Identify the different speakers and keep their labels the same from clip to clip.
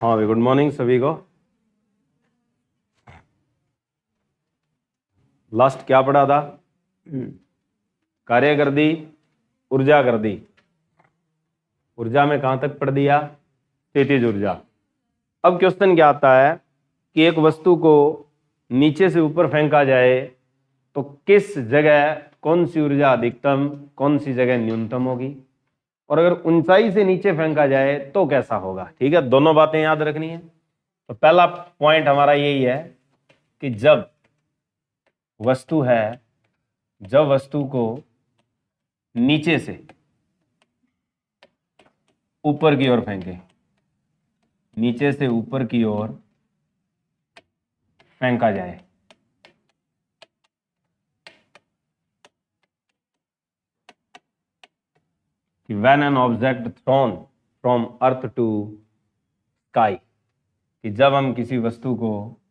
Speaker 1: हाँ भाई, good morning सभी को। लास्ट क्या पढ़ा था? कार्य कर दी, ऊर्जा कर दी। ऊर्जा में कहां तक पढ़ दिया? स्थितिज ऊर्जा। अब क्वेश्चन क्या आता है कि एक वस्तु को नीचे से ऊपर फेंका जाए तो किस जगह कौन सी ऊर्जा अधिकतम, कौन सी जगह न्यूनतम होगी, और अगर ऊंचाई से नीचे फेंका जाए तो कैसा होगा। ठीक है, दोनों बातें याद रखनी है। तो पहला पॉइंट हमारा यही है कि जब वस्तु को नीचे से ऊपर की ओर फेंके, नीचे से ऊपर की ओर फेंका जाए, कि when an object thrown from earth to sky, कि जब हम किसी वस्तु को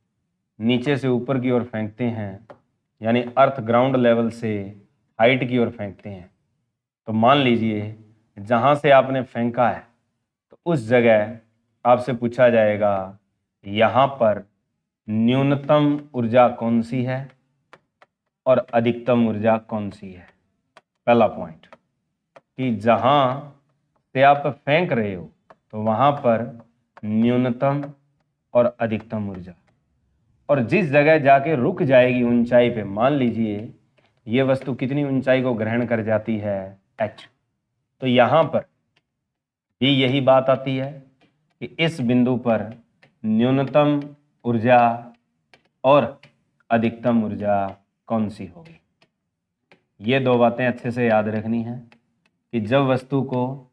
Speaker 1: नीचे से ऊपर की ओर फेंकते हैं, यानी अर्थ ग्राउंड लेवल से हाइट की ओर फेंकते हैं, तो मान लीजिए जहां से आपने फेंका है तो उस जगह आपसे पूछा जाएगा यहां पर न्यूनतम ऊर्जा कौन सी है और अधिकतम ऊर्जा कौन सी है। पहला पॉइंट कि जहां से आप फेंक रहे हो तो वहां पर न्यूनतम और अधिकतम ऊर्जा, और जिस जगह जाके रुक जाएगी ऊंचाई पे, मान लीजिए ये वस्तु कितनी ऊंचाई को ग्रहण कर जाती है, h, तो यहां पर भी यही बात आती है कि इस बिंदु पर न्यूनतम ऊर्जा और अधिकतम ऊर्जा कौन सी होगी। ये दो बातें अच्छे से याद रखनी है कि जब वस्तु को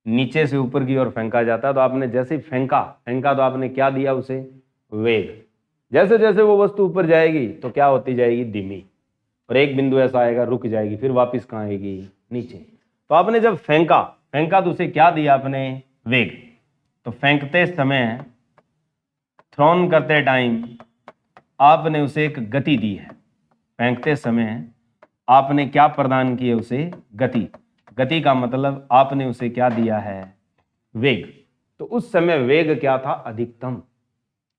Speaker 1: नीचे से ऊपर की ओर फेंका जाता है तो आपने जैसे ही फेंका तो आपने क्या दिया उसे? वेग। जैसे जैसे वो वस्तु ऊपर जाएगी तो क्या होती जाएगी? धीमी, और एक बिंदु ऐसा आएगा रुक जाएगी, फिर वापस कहाँ आएगी? नीचे। तो आपने जब फेंका तो उसे क्या दिया आपने? वेग। तो फेंकते समय, थ्रोन करते टाइम आपने उसे एक गति दी है। फेंकते समय आपने क्या प्रदान किए उसे? गति। गति का मतलब आपने उसे क्या दिया है? वेग। तो उस समय वेग क्या था? अधिकतम।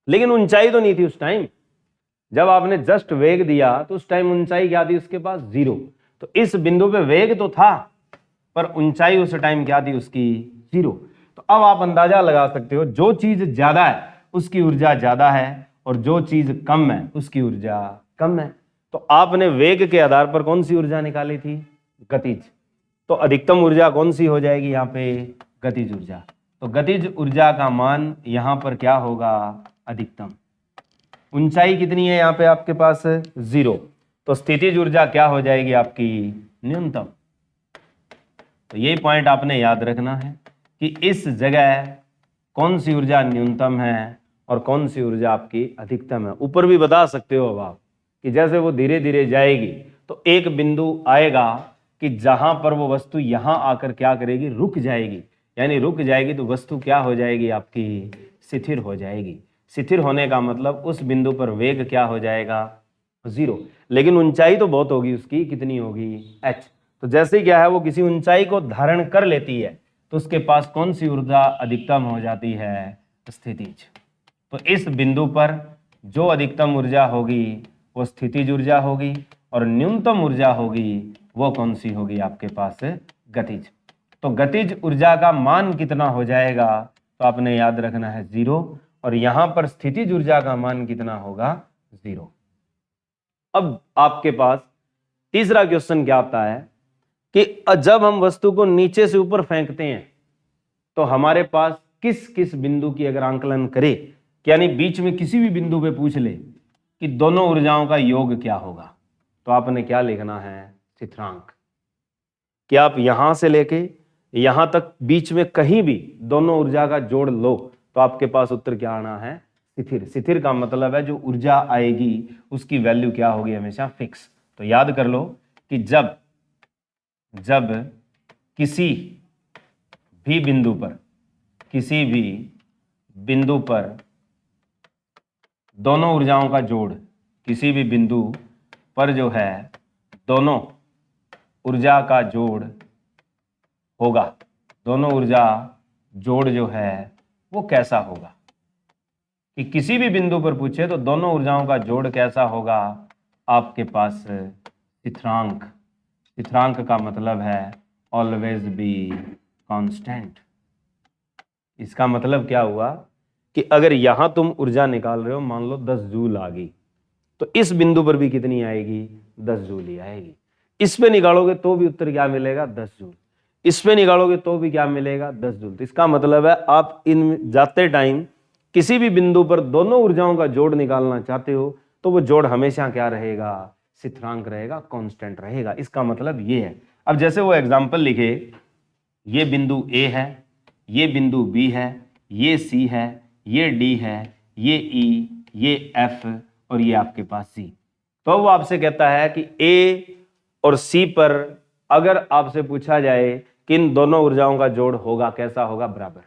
Speaker 1: लेकिन ऊंचाई तो नहीं थी उस टाइम। जब आपने जस्ट वेग दिया तो उस टाइम ऊंचाई क्या थी उसके पास? 0। तो इस बिंदु पे वेग तो था पर ऊंचाई उस टाइम क्या थी उसकी? 0। तो अब आप अंदाजा लगा सकते हो, जो चीज ज्यादा है उसकी ऊर्जा ज्यादा है और जो चीज कम है उसकी ऊर्जा कम है। तो आपने वेग के आधार पर कौन सी ऊर्जा निकाली थी? गतिज। तो अधिकतम ऊर्जा कौन सी हो जाएगी यहाँ पे? गतिज ऊर्जा। तो गतिज ऊर्जा का मान यहाँ पर क्या होगा? अधिकतम। ऊंचाई कितनी है यहाँ पे आपके पास? 0। तो स्थितिज ऊर्जा क्या हो जाएगी आपकी? न्यूनतम। तो यही पॉइंट आपने याद रखना है कि इस जगह कौन सी ऊर्जा न्यूनतम है और कौन सी ऊर्जा आपकी अधिकतम है। ऊपर भी बता सकते हो अब आप कि जैसे वो धीरे धीरे जाएगी तो एक बिंदु आएगा कि जहां पर वो वस्तु यहां आकर क्या करेगी? रुक जाएगी। यानी रुक जाएगी तो वस्तु क्या हो जाएगी आपकी? शिथिर हो जाएगी। शिथिर होने का मतलब उस बिंदु पर वेग क्या हो जाएगा? 0। लेकिन ऊंचाई तो बहुत होगी उसकी, कितनी होगी? h। तो जैसे क्या है, वो किसी ऊंचाई को धारण कर लेती है तो उसके पास कौन सी ऊर्जा अधिकतम हो जाती है? स्थितिज। तो इस बिंदु पर जो अधिकतम ऊर्जा होगी वो स्थितिज ऊर्जा होगी और न्यूनतम ऊर्जा होगी वो कौन सी होगी आपके पास? गतिज। तो गतिज ऊर्जा का मान कितना हो जाएगा? तो आपने याद रखना है 0, और यहां पर स्थितिज ऊर्जा का मान कितना होगा? 0। अब आपके पास तीसरा क्वेश्चन क्या आता है कि जब हम वस्तु को नीचे से ऊपर फेंकते हैं तो हमारे पास किस किस बिंदु की अगर आंकलन करें, यानी बीच में किसी भी बिंदु पे पूछ ले कि दोनों ऊर्जाओं का योग क्या होगा, तो आपने क्या लिखना है? स्थिरांक। कि आप यहां से लेके यहां तक बीच में कहीं भी दोनों ऊर्जा का जोड़ लो तो आपके पास उत्तर क्या आना है? स्थिर। स्थिर का मतलब है जो ऊर्जा आएगी उसकी वैल्यू क्या होगी? हमेशा फिक्स। तो याद कर लो कि जब किसी भी बिंदु पर दोनों ऊर्जाओं का जोड़, किसी भी बिंदु पर जो है दोनों ऊर्जा का जोड़ होगा, दोनों ऊर्जा जोड़ जो है वो कैसा होगा, कि किसी भी बिंदु पर पूछे तो दोनों ऊर्जाओं का जोड़ कैसा होगा आपके पास स्थिरांक। स्थिरांक का मतलब है ऑलवेज बी कांस्टेंट। इसका मतलब क्या हुआ कि अगर यहां तुम ऊर्जा निकाल रहे हो, मान लो 10 जूल आ गई, तो इस बिंदु पर भी कितनी आएगी, 10 जूल ही आएगी। इस पे निकालोगे तो भी उत्तर क्या मिलेगा, 10 जूल। इस पे निकालोगे तो भी क्या मिलेगा, 10 जूल। तो इसका मतलब है आप इन जाते टाइम किसी भी बिंदु पर दोनों ऊर्जाओं का जोड़ निकालना चाहते हो तो वो जोड़ हमेशा क्या रहेगा, स्थिरांक रहेगा, कांस्टेंट रहेगा। इसका मतलब ये है। अब जैसे वो एग्जांपल लिखे, ये बिंदु ए है, ये बिंदु बी है, ये सी है, ये डी है, ये ई, ये एफ और ये आपके पास सी। तो वो आपसे कहता है कि ए और सी पर अगर आपसे पूछा जाए कि इन दोनों ऊर्जाओं का जोड़ होगा, कैसा होगा, बराबर।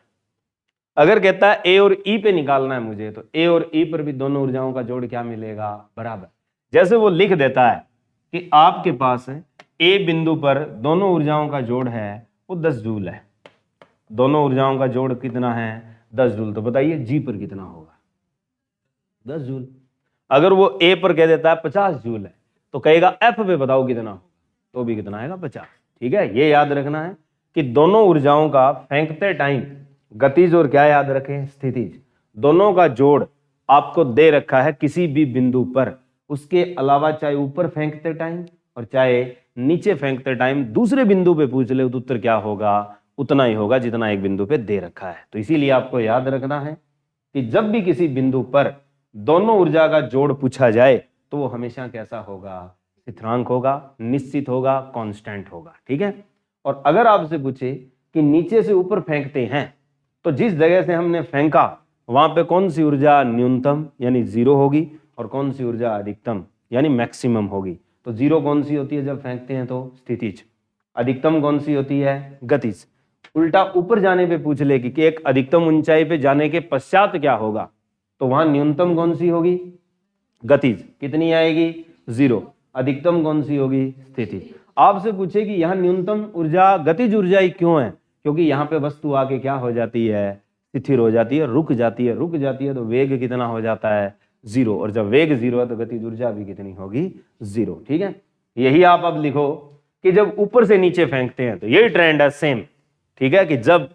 Speaker 1: अगर कहता है ए और ई पे निकालना है मुझे, तो ए और ई पर भी दोनों ऊर्जाओं का जोड़ क्या मिलेगा, बराबर। जैसे वो लिख देता है कि आपके पास ए बिंदु पर दोनों ऊर्जाओं का जोड़ है वो 10 जूल है। दोनों ऊर्जाओं का जोड़ कितना है, 10 जूल। तो बताइए जी पर कितना होगा, 10 जूल। अगर वो ए पर कह देता है 50 जूल है, तो कहेगा एफ पे बताओ कितना होगा, तो भी कितना आएगा, 50। ठीक है, ये याद रखना है कि दोनों ऊर्जाओं का फेंकते टाइम गतिज और क्या याद रखें, स्थितिज, दोनों का जोड़ आपको दे रखा है किसी भी बिंदु पर। उसके अलावा चाहे ऊपर फेंकते टाइम और चाहे नीचे फेंकते टाइम दूसरे बिंदु पे पूछ ले तो उत्तर क्या होगा, उतना ही होगा जितना एक बिंदु पे दे रखा है। तो इसीलिए आपको याद रखना है कि जब भी किसी बिंदु पर दोनों ऊर्जा का जोड़ पूछा जाए तो वो हमेशा कैसा होगा, स्थिरांक होगा, निश्चित होगा, कांस्टेंट होगा। ठीक है। और अगर आपसे पूछे कि नीचे से ऊपर फेंकते हैं तो जिस जगह से हमने फेंका वहां पे कौन सी ऊर्जा न्यूनतम यानी 0 होगी और कौन सी ऊर्जा अधिकतम यानी मैक्सिमम होगी। तो 0 कौन सी होती है जब फेंकते हैं तो स्थितिज, अधिकतम कौन सी होती है, गतिज। उल्टा ऊपर जाने पे पूछ ले कि एक अधिकतम ऊंचाई पे जाने के पश्चात क्या होगा, तो वहां न्यूनतम कौन सी होगी, गतिज, कितनी आएगी, 0। अधिकतम कौन सी होगी, स्थितिज। आपसे पूछे कि यहाँ न्यूनतम ऊर्जा गतिज ऊर्जा ही क्यों है, क्योंकि यहाँ पे वस्तु आके क्या हो जाती है, स्थिर हो जाती है, रुक जाती है। रुक जाती है तो वेग कितना हो जाता है, 0। और जब वेग 0 है तो गतिज ऊर्जा भी कितनी होगी, 0। ठीक है। यही आप अब लिखो कि जब ऊपर से नीचे फेंकते हैं तो यही ट्रेंड है सेम। ठीक है, कि जब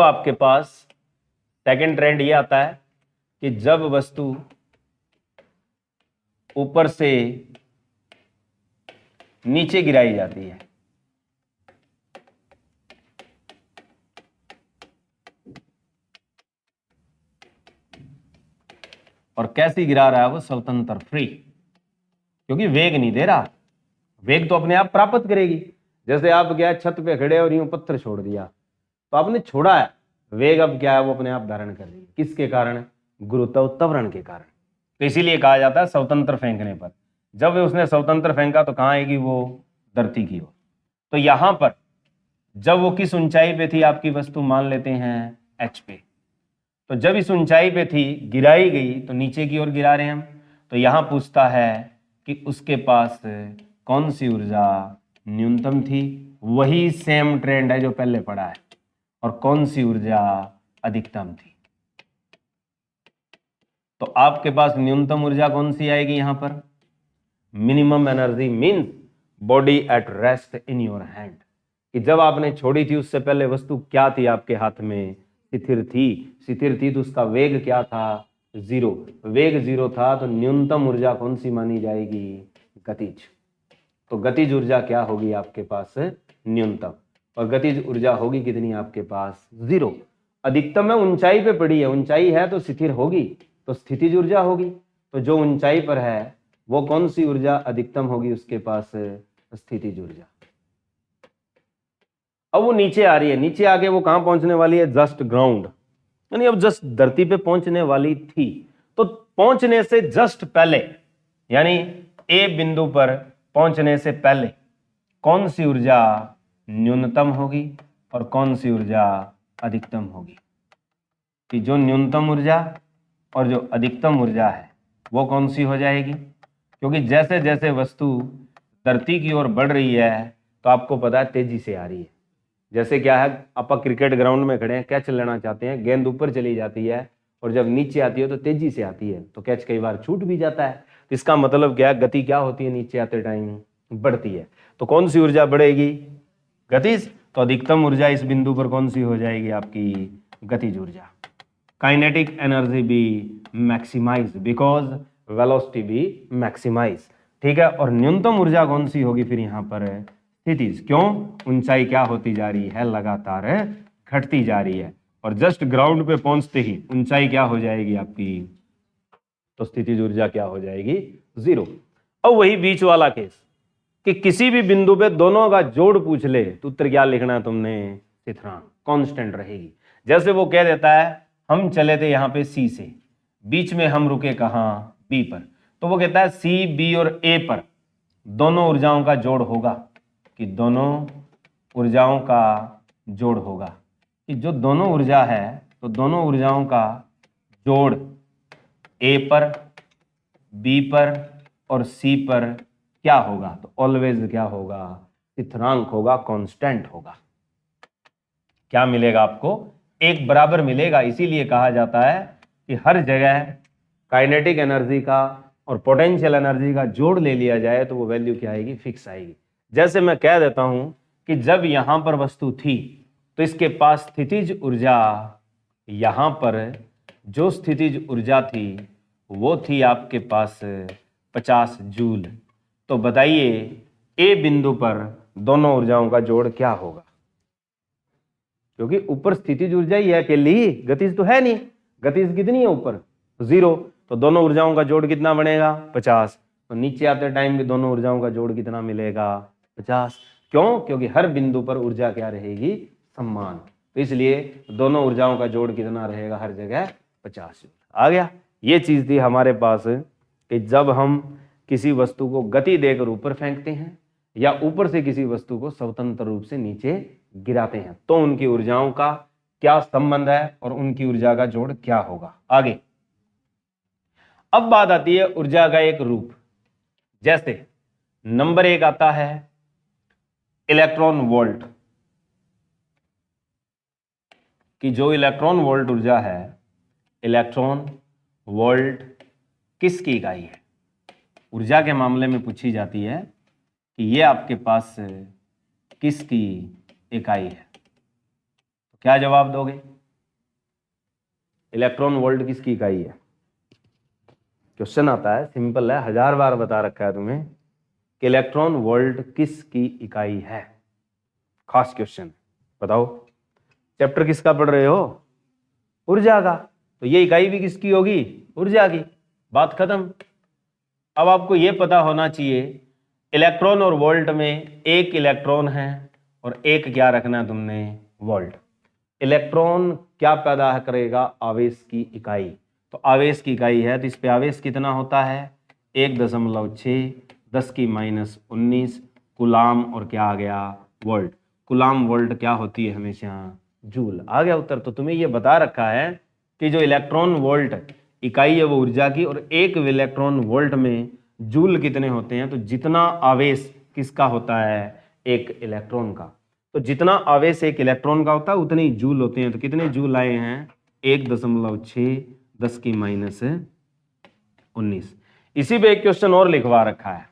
Speaker 1: आपके पास सेकंड ट्रेंड ये आता है कि जब वस्तु ऊपर से नीचे गिराई जाती है और कैसी गिरा रहा है वो, स्वतंत्र, फ्री, क्योंकि वेग नहीं दे रहा। वेग तो अपने आप प्राप्त करेगी। जैसे आप क्या छत पे खड़े और यूं पत्थर छोड़ दिया तो आपने छोड़ा है, वेग अब क्या है वो अपने आप धारण कर रही है। किसके कारण, गुरुत्वाकर्षण के कारण। तो इसीलिए कहा जाता है स्वतंत्र फेंकने पर, जब उसने स्वतंत्र फेंका तो कहां आएगी वो, धरती की ओर। तो यहां पर जब वो किस ऊंचाई पे थी आपकी वस्तु, मान लेते हैं एच पे, तो जब इस ऊंचाई पे थी, गिराई गई तो नीचे की ओर गिरा रहे हैं हम। तो यहां पूछता है कि उसके पास कौन सी ऊर्जा न्यूनतम थी, वही सेम ट्रेंड है जो पहले पढ़ा है, और कौन सी ऊर्जा अधिकतम थी। तो आपके पास न्यूनतम ऊर्जा कौन सी आएगी यहां पर, minimum energy means body at rest in your hand, कि जब आपने छोड़ी थी उससे पहले वस्तु क्या थी आपके हाथ में, स्थिर थी तो उसका वेग क्या था, 0। वेग 0 था तो न्यूनतम ऊर्जा कौन सी मानी जाएगी, गतिज। तो गतिज ऊर्जा क्या होगी आपके पास, न्यूनतम। और गतिज ऊर्जा होगी कितनी आपके पास, 0। अधिकतम में ऊंचाई पे पड़ी है, ऊंचाई है तो स्थिर होगी, तो स्थितिज ऊर्जा होगी। तो जो ऊंचाई पर है वो कौन सी ऊर्जा अधिकतम होगी उसके पास, स्थितिज ऊर्जा। अब वो नीचे आ रही है, नीचे आके वो कहां पहुंचने वाली है, जस्ट ग्राउंड, यानी अब जस्ट धरती पे पहुंचने वाली थी। तो पहुंचने से जस्ट पहले यानी ए बिंदु पर पहुंचने से पहले कौन सी ऊर्जा न्यूनतम होगी और कौन सी ऊर्जा अधिकतम होगी। कि जो न्यूनतम ऊर्जा और जो अधिकतम ऊर्जा है वो कौन सी हो जाएगी, क्योंकि जैसे जैसे वस्तु धरती की ओर बढ़ रही है तो आपको पता है तेजी से आ रही है। जैसे क्या है, आप क्रिकेट ग्राउंड में खड़े हैं, कैच लेना चाहते हैं, गेंद ऊपर चली जाती है और जब नीचे आती है तो तेजी से आती है, तो कैच कई बार छूट भी जाता है। तो इसका मतलब क्या है, गति क्या होती है, नीचे आते टाइम बढ़ती है। तो कौन सी ऊर्जा बढ़ेगी, गतिज। तो अधिकतम ऊर्जा इस बिंदु पर कौन सी हो जाएगी, आपकी गतिज ऊर्जा। काइनेटिक एनर्जी भी मैक्सिमाइज बिकॉज वेलोसिटी भी मैक्सिमाइज, ठीक है। और न्यूनतम ऊर्जा कौन सी होगी फिर यहाँ पर, स्थितिज। क्यों, ऊंचाई क्या होती जा रही है, लगातार घटती जा रही है, और जस्ट ग्राउंड पे पहुंचते ही ऊंचाई क्या हो जाएगी आपकी, तो स्थितिज ऊर्जा क्या हो जाएगी, 0। अब वही बीच वाला केस कि किसी भी बिंदु पे दोनों का जोड़ पूछ ले तो उत्तर क्या लिखना है तुमने, स्थिरांक, कांस्टेंट रहेगी। जैसे वो कह देता है हम चले थे यहाँ पे सी से, बीच में हम रुके कहाँ, बी पर, तो वो कहता है सी, बी और ए पर दोनों ऊर्जाओं का जोड़ होगा, कि दोनों ऊर्जाओं का जोड़ होगा, कि जो दोनों ऊर्जा है तो दोनों ऊर्जाओं का जोड़ ए पर, बी पर और सी पर क्या होगा, तो ऑलवेज क्या होगा, स्थिरांक होगा, कांस्टेंट होगा। क्या मिलेगा आपको, एक बराबर मिलेगा। इसीलिए कहा जाता है कि हर जगह काइनेटिक एनर्जी का और पोटेंशियल एनर्जी का जोड़ ले लिया जाए तो वो वैल्यू क्या आएगी, फिक्स आएगी। जैसे मैं कह देता हूं कि जब यहां पर वस्तु थी तो इसके पास स्थितिज ऊर्जा, यहां पर जो स्थितिज ऊर्जा थी वो थी आपके पास 50 जूल। तो बताइए ए बिंदु पर दोनों ऊर्जाओं का जोड़ क्या होगा, क्योंकि ऊपर स्थितिज ऊर्जा ही है अकेली, गतिज तो है नहीं। गतिज कितनी है ऊपर, 0, तो दोनों ऊर्जाओं का जोड़ कितना बनेगा, 50। तो नीचे आते टाइम भी दोनों ऊर्जाओं का जोड़ कितना मिलेगा, 50। क्यों, क्योंकि हर बिंदु पर ऊर्जा क्या रहेगी, समान। तो इसलिए दोनों ऊर्जाओं का जोड़ कितना रहेगा हर जगह, 50 जूल। आ गया। ये चीज थी हमारे पास कि जब हम किसी वस्तु को गति देकर ऊपर फेंकते हैं या ऊपर से किसी वस्तु को स्वतंत्र रूप से नीचे गिराते हैं तो उनकी ऊर्जाओं का क्या संबंध है और उनकी ऊर्जा का जोड़ क्या होगा। आगे अब बात आती है ऊर्जा का एक रूप। जैसे नंबर 1 आता है इलेक्ट्रॉन वोल्ट, कि जो इलेक्ट्रॉन वोल्ट ऊर्जा है, इलेक्ट्रॉन वोल्ट किसकी इकाई है, ऊर्जा के मामले में पूछी जाती है कि ये आपके पास किसकी इकाई है। तो क्या जवाब दोगे, इलेक्ट्रॉन वोल्ट किसकी इकाई है। क्वेश्चन आता है, सिंपल है, 1000 बार बता रखा है तुम्हें कि इलेक्ट्रॉन वोल्ट किसकी इकाई है। खास क्वेश्चन, बताओ। चैप्टर किसका पढ़ रहे हो, ऊर्जा का, तो ये इकाई भी किसकी होगी, ऊर्जा की। बात खत्म। अब आपको यह पता होना चाहिए इलेक्ट्रॉन और वोल्ट में एक इलेक्ट्रॉन है और एक क्या रखना है तुमने, वोल्ट। इलेक्ट्रॉन क्या पैदा करेगा, आवेश की इकाई। तो आवेश की इकाई है तो इस पे आवेश कितना होता है, 1.6 10⁻19 कूलाम, और क्या आ गया, वोल्ट। कूलाम वोल्ट क्या होती है हमेशा, जूल। आ गया उत्तर। तो तुम्हें यह बता रखा है कि जो इलेक्ट्रॉन वोल्ट इकाई है वो ऊर्जा की, और एक इलेक्ट्रॉन वोल्ट में जूल कितने होते हैं, तो जितना आवेश किसका होता है, एक इलेक्ट्रॉन का, तो जितना आवेश एक इलेक्ट्रॉन का होता है उतने ही जूल होते हैं। तो कितने जूल आए हैं, 1.6 10⁻19। इसी पे एक क्वेश्चन और लिखवा रखा है।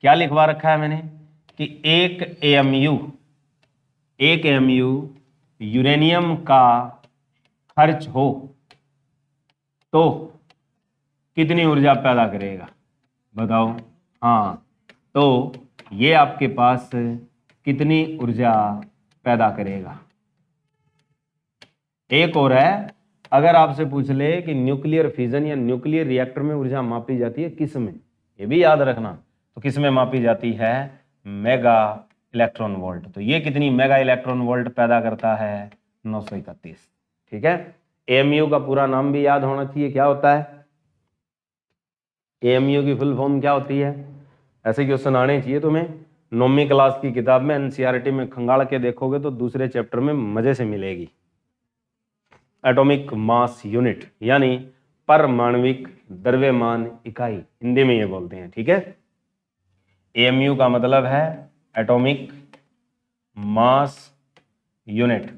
Speaker 1: क्या लिखवा रखा है मैंने, कि एक एएमयू यूरेनियम का खर्च हो तो कितनी ऊर्जा पैदा करेगा, बताओ। हाँ, तो ये आपके पास कितनी ऊर्जा पैदा करेगा। एक और है, अगर आपसे पूछ ले कि न्यूक्लियर फिजन या न्यूक्लियर रिएक्टर में ऊर्जा मापी जाती है किस में, ये भी याद रखना। तो किस में मापी जाती है, मेगा इलेक्ट्रॉन वोल्ट। तो ये कितनी मेगा इलेक्ट्रॉन वोल्ट पैदा करता है, 931। ठीक है। एएमयू का पूरा नाम भी याद होना चाहिए, क्या होता है, एएमयू की फुल फॉर्म क्या होती है। ऐसे क्वेश्चन आने चाहिए तुम्हें। 9वीं क्लास की किताब में एनसीईआरटी में खंगाल के देखोगे तो दूसरे चैप्टर में मजे से मिलेगी। एटॉमिक मास यूनिट यानी परमाणविक द्रव्यमान इकाई, हिंदी में ये बोलते हैं। ठीक है। एएमयू का मतलब है एटॉमिक मास यूनिट,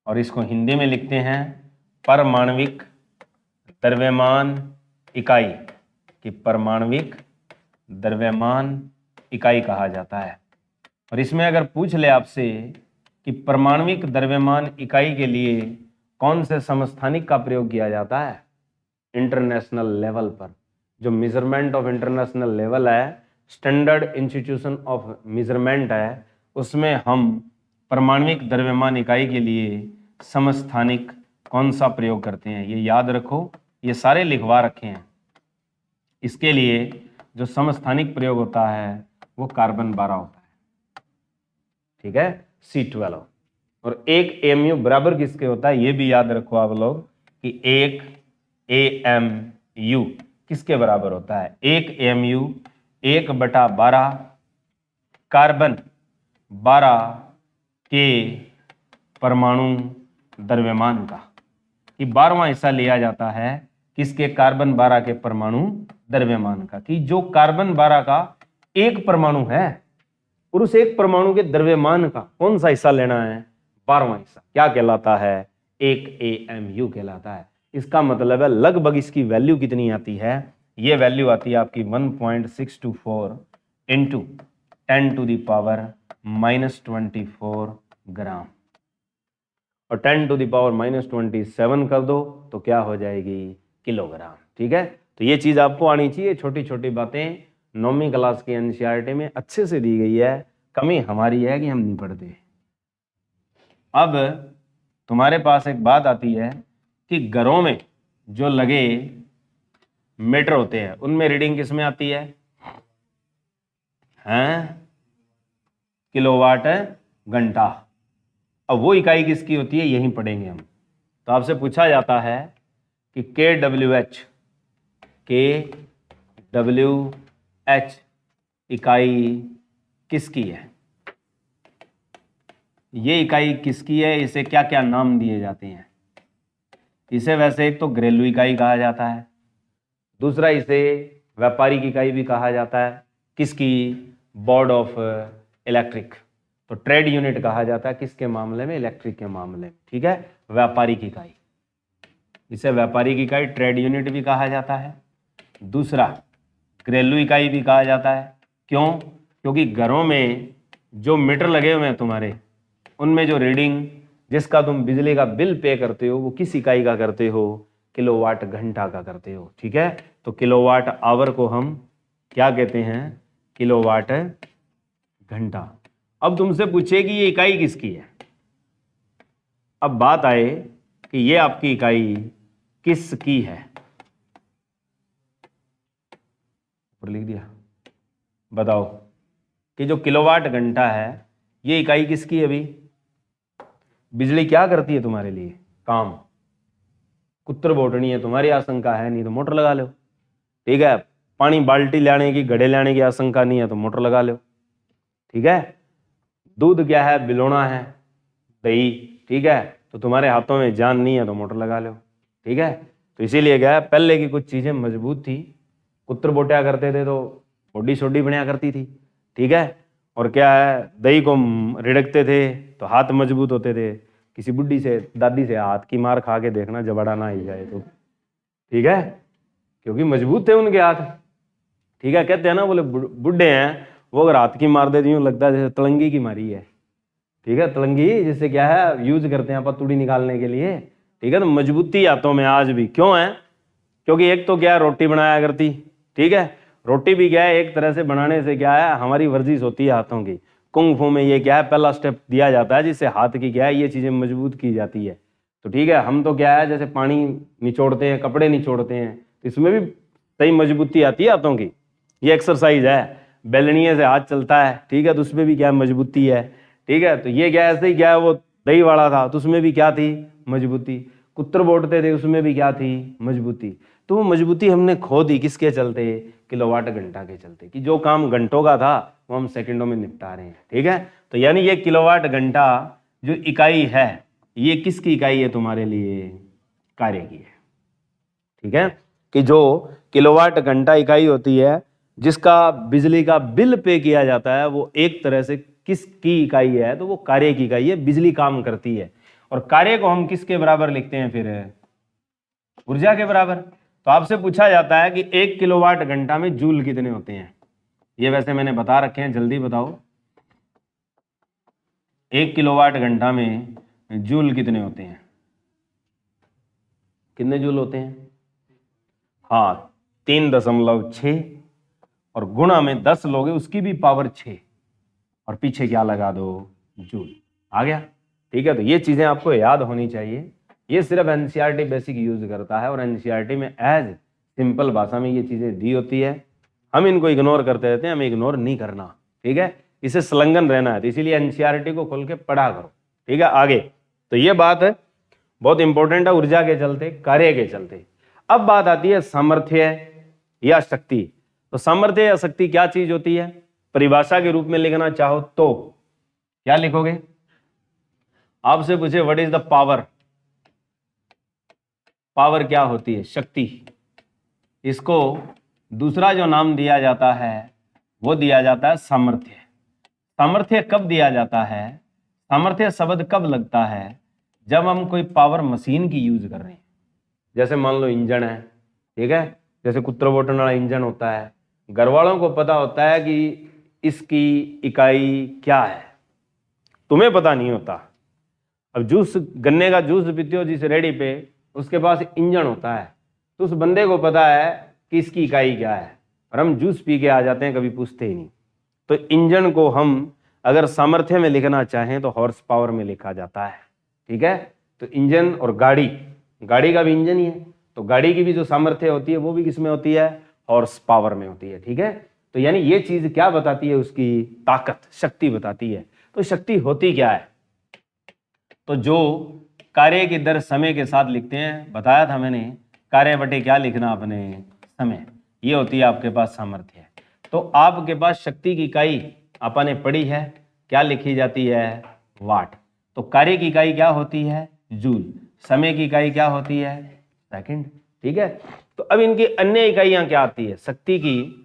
Speaker 1: और इसको हिंदी में लिखते हैं परमाणविक द्रव्यमान इकाई, कि परमाणविक द्रव्यमान इकाई कहा जाता है। और इसमें अगर पूछ ले आपसे कि परमाणविक द्रव्यमान इकाई के लिए कौन से समस्थानिक का प्रयोग किया जाता है इंटरनेशनल लेवल पर, जो मेजरमेंट ऑफ इंटरनेशनल लेवल है, स्टैंडर्ड इंस्टीट्यूशन ऑफ मेजरमेंट है, उसमें हम परमाणविक द्रव्यमान इकाई के लिए समस्थानिक कौन सा प्रयोग करते हैं, ये याद रखो, ये सारे लिखवा रखे हैं। इसके लिए जो समस्थानिक प्रयोग होता है वो कार्बन 12 होता है, ठीक है, C12। और एक AMU बराबर किसके होता है ये भी याद रखो आप लोग, कि एक AMU किसके बराबर होता है, एक AMU 1/12 कार्बन 12 के परमाणु द्रव्यमान का, कि 12वां हिस्सा लिया जाता है किसके, कार्बन 12 के परमाणु द्रव्यमान का, कि जो कार्बन 12 का एक परमाणु है और उस एक परमाणु के द्रव्यमान का कौन सा हिस्सा लेना है, 12वां हिस्सा, क्या कहलाता है, एक AMU कहलाता है। इसका मतलब है लगभग इसकी वैल्यू कितनी आती है, ये वैल्यू आती है आपकी 1.624 इंटू 10⁻⁻24 ग्राम, और 10⁻⁻27 कर दो तो क्या हो जाएगी, किलोग्राम। ठीक है, तो ये चीज आपको आनी चाहिए, छोटी छोटी बातें 9वीं क्लास की NCERT में अच्छे से दी गई है, कमी हमारी है कि हम नहीं पढ़ते। अब तुम्हारे पास एक बात आती है कि घरों में जो लगे मीटर होते हैं उनमें रीडिंग किस में आती है, किलोवाट घंटा। अब वो इकाई किसकी होती है यही पढ़ेंगे हम। तो आपसे पूछा जाता है कि KWH इकाई किसकी है, ये इकाई किसकी है, इसे क्या क्या नाम दिए जाते हैं। इसे वैसे एक तो घरेलू इकाई कहा जाता है, दूसरा इसे व्यापारिक इकाई भी कहा जाता है, किसकी, बोर्ड ऑफ इलेक्ट्रिक। तो ट्रेड यूनिट कहा जाता है किसके मामले में, इलेक्ट्रिक के मामले में। ठीक है, व्यापारिक इकाई, इसे व्यापारिक इकाई ट्रेड यूनिट भी कहा जाता है। दूसरा घरेलू इकाई भी कहा जाता है, क्यों, क्योंकि घरों में जो मीटर लगे हुए हैं तुम्हारे, उनमें जो रीडिंग जिसका तुम बिजली का बिल पे करते हो वो किस इकाई का करते हो, किलोवाट घंटा का करते हो। ठीक है, तो किलोवाट आवर को हम क्या कहते हैं, किलोवाट घंटा। अब तुमसे पूछे कि ये इकाई किसकी है, अब बात आए कि ये आपकी इकाई किसकी है, ऊपर लिख दिया, बताओ कि जो किलोवाट घंटा है ये इकाई किसकी है। अभी बिजली क्या करती है तुम्हारे लिए काम, कुत्र बोटनी है तुम्हारी आशंका है, नहीं तो मोटर लगा लो। ठीक है, पानी बाल्टी लाने की, घड़े लाने की आशंका नहीं है तो मोटर लगा लो। ठीक है, दूध क्या है, बिलोना है, दही। ठीक है, तो तुम्हारे हाथों में जान नहीं है तो मोटर लगा लो। ठीक है, तो इसीलिए क्या है, पहले की कुछ चीजें मजबूत थी, कुत्र बोटिया करते थे तो बॉडी शोडी बनया करती थी। ठीक है, और क्या है, दही को रिड़कते थे तो हाथ मजबूत होते थे। किसी बुढ़ी से, दादी से हाथ की मार खा के देखना, जबड़ा ना ही जाए तो। ठीक है, क्योंकि मजबूत थे उनके हाथ। ठीक है, कहते हैं ना, बोले बुढ़े हैं वो अगर हाथ की मार देती यूं लगता है जैसे तलंगी की मारी है। ठीक है, तलंगी जिससे क्या है यूज करते हैं पतुड़ी निकालने के लिए। ठीक है, तो मजबूती हाथों में आज भी क्यों है, क्योंकि एक तो क्या है, रोटी बनाया करती। ठीक है, रोटी भी क्या है, एक तरह से बनाने से क्या है, हमारी वर्जिश होती है हाथों की। कुंग फू में ये क्या है, पहला स्टेप दिया जाता है जिससे हाथ की क्या है, ये चीजें मजबूत की जाती है। तो ठीक है, हम तो क्या है, जैसे पानी निचोड़ते हैं, कपड़े निचोड़ते हैं, तो इसमें भी सही मजबूती आती है हाथों की। ये एक्सरसाइज है, बेलनिए से हाथ चलता है। ठीक है, तो उसमें भी क्या है, मजबूती है। ठीक है, तो ये क्या ऐसे ही क्या है, वो दही वाला था तो उसमें भी क्या थी, मजबूती। कुत्र बोटते थे उसमें भी क्या थी, मजबूती। तो वो मजबूती हमने खो दी किसके चलते, किलोवाट घंटा के चलते, कि जो काम घंटों का था वो हम सेकंडों में निपटा रहे हैं। ठीक है, तो यानी ये किलोवाट घंटा जो इकाई है ये किसकी इकाई है तुम्हारे लिए, कार्य की है। ठीक है, कि जो किलोवाट घंटा इकाई होती है जिसका बिजली का बिल पे किया जाता है वो एक तरह से किसकी इकाई है, तो वो कार्य की इकाई है, बिजली काम करती है। और कार्य को हम किसके बराबर लिखते हैं फिर, ऊर्जा के बराबर। तो आपसे पूछा जाता है कि 1 किलोवाट घंटा में जूल कितने होते हैं। ये वैसे मैंने बता रखे हैं, जल्दी बताओ 1 किलोवाट घंटा में जूल कितने होते हैं, कितने जूल होते हैं? हाँ 3.6 और गुणा में 10 लोगे उसकी भी पावर 6 और पीछे क्या लगा दो, जूल। आ गया, ठीक है। तो ये चीजें आपको याद होनी चाहिए। ये सिर्फ एनसीईआरटी बेसिक यूज करता है और एनसीईआरटी में एज सिंपल भाषा में ये चीजें दी होती है। हम इनको इग्नोर करते रहते हैं, हमें इग्नोर नहीं करना, ठीक है। इसे संलग्न रहना है, तो इसीलिए एनसीईआरटी को खोल के पढ़ा करो, ठीक है। आगे तो ये बात है बहुत इंपॉर्टेंट है, ऊर्जा के चलते, कार्य के चलते। अब बात आती है सामर्थ्य या शक्ति। तो सामर्थ्य या शक्ति क्या चीज होती है, परिभाषा के रूप में लिखना चाहो तो क्या लिखोगे? आपसे पूछे what is the power, power क्या होती है? शक्ति। इसको दूसरा जो नाम दिया जाता है वो दिया जाता है सामर्थ्य। सामर्थ्य कब दिया जाता है, सामर्थ्य शब्द कब लगता है? जब हम कोई पावर मशीन की यूज कर रहे हैं, जैसे मान लो इंजन है, ठीक है, जैसे कुत्र बोटन वाला इंजन होता है। घर वालों को पता होता है कि इसकी इकाई क्या है, तुम्हें पता नहीं होता। अब जूस, गन्ने का जूस पीते हो जिस रेडी पे, उसके पास इंजन होता है, तो उस बंदे को पता है कि इसकी इकाई क्या है, और हम जूस पी के आ जाते हैं, कभी पूछते ही नहीं। तो इंजन को हम अगर सामर्थ्य में लिखना चाहें तो हॉर्स पावर में लिखा जाता है, ठीक है। तो इंजन और गाड़ी, गाड़ी का भी इंजन ही है, तो गाड़ी की भी जो सामर्थ्य होती है वो भी किसमें होती है, हॉर्स पावर में होती है, ठीक है। तो यानी ये चीज क्या बताती है, उसकी ताकत, शक्ति बताती है। तो शक्ति होती क्या है, तो जो कार्य की दर समय के साथ लिखते हैं, बताया था मैंने, कार्य बटे क्या लिखना अपने, समय, ये होती है आपके पास सामर्थ्य। तो आपके पास शक्ति की इकाई आपने पढ़ी है, क्या लिखी जाती है, वाट। तो कार्य की इकाई क्या होती है, जूल। समय की इकाई क्या होती है, सेकंड, ठीक है। तो अब इनकी अन्य इकाइयां क्या आती है, शक्ति की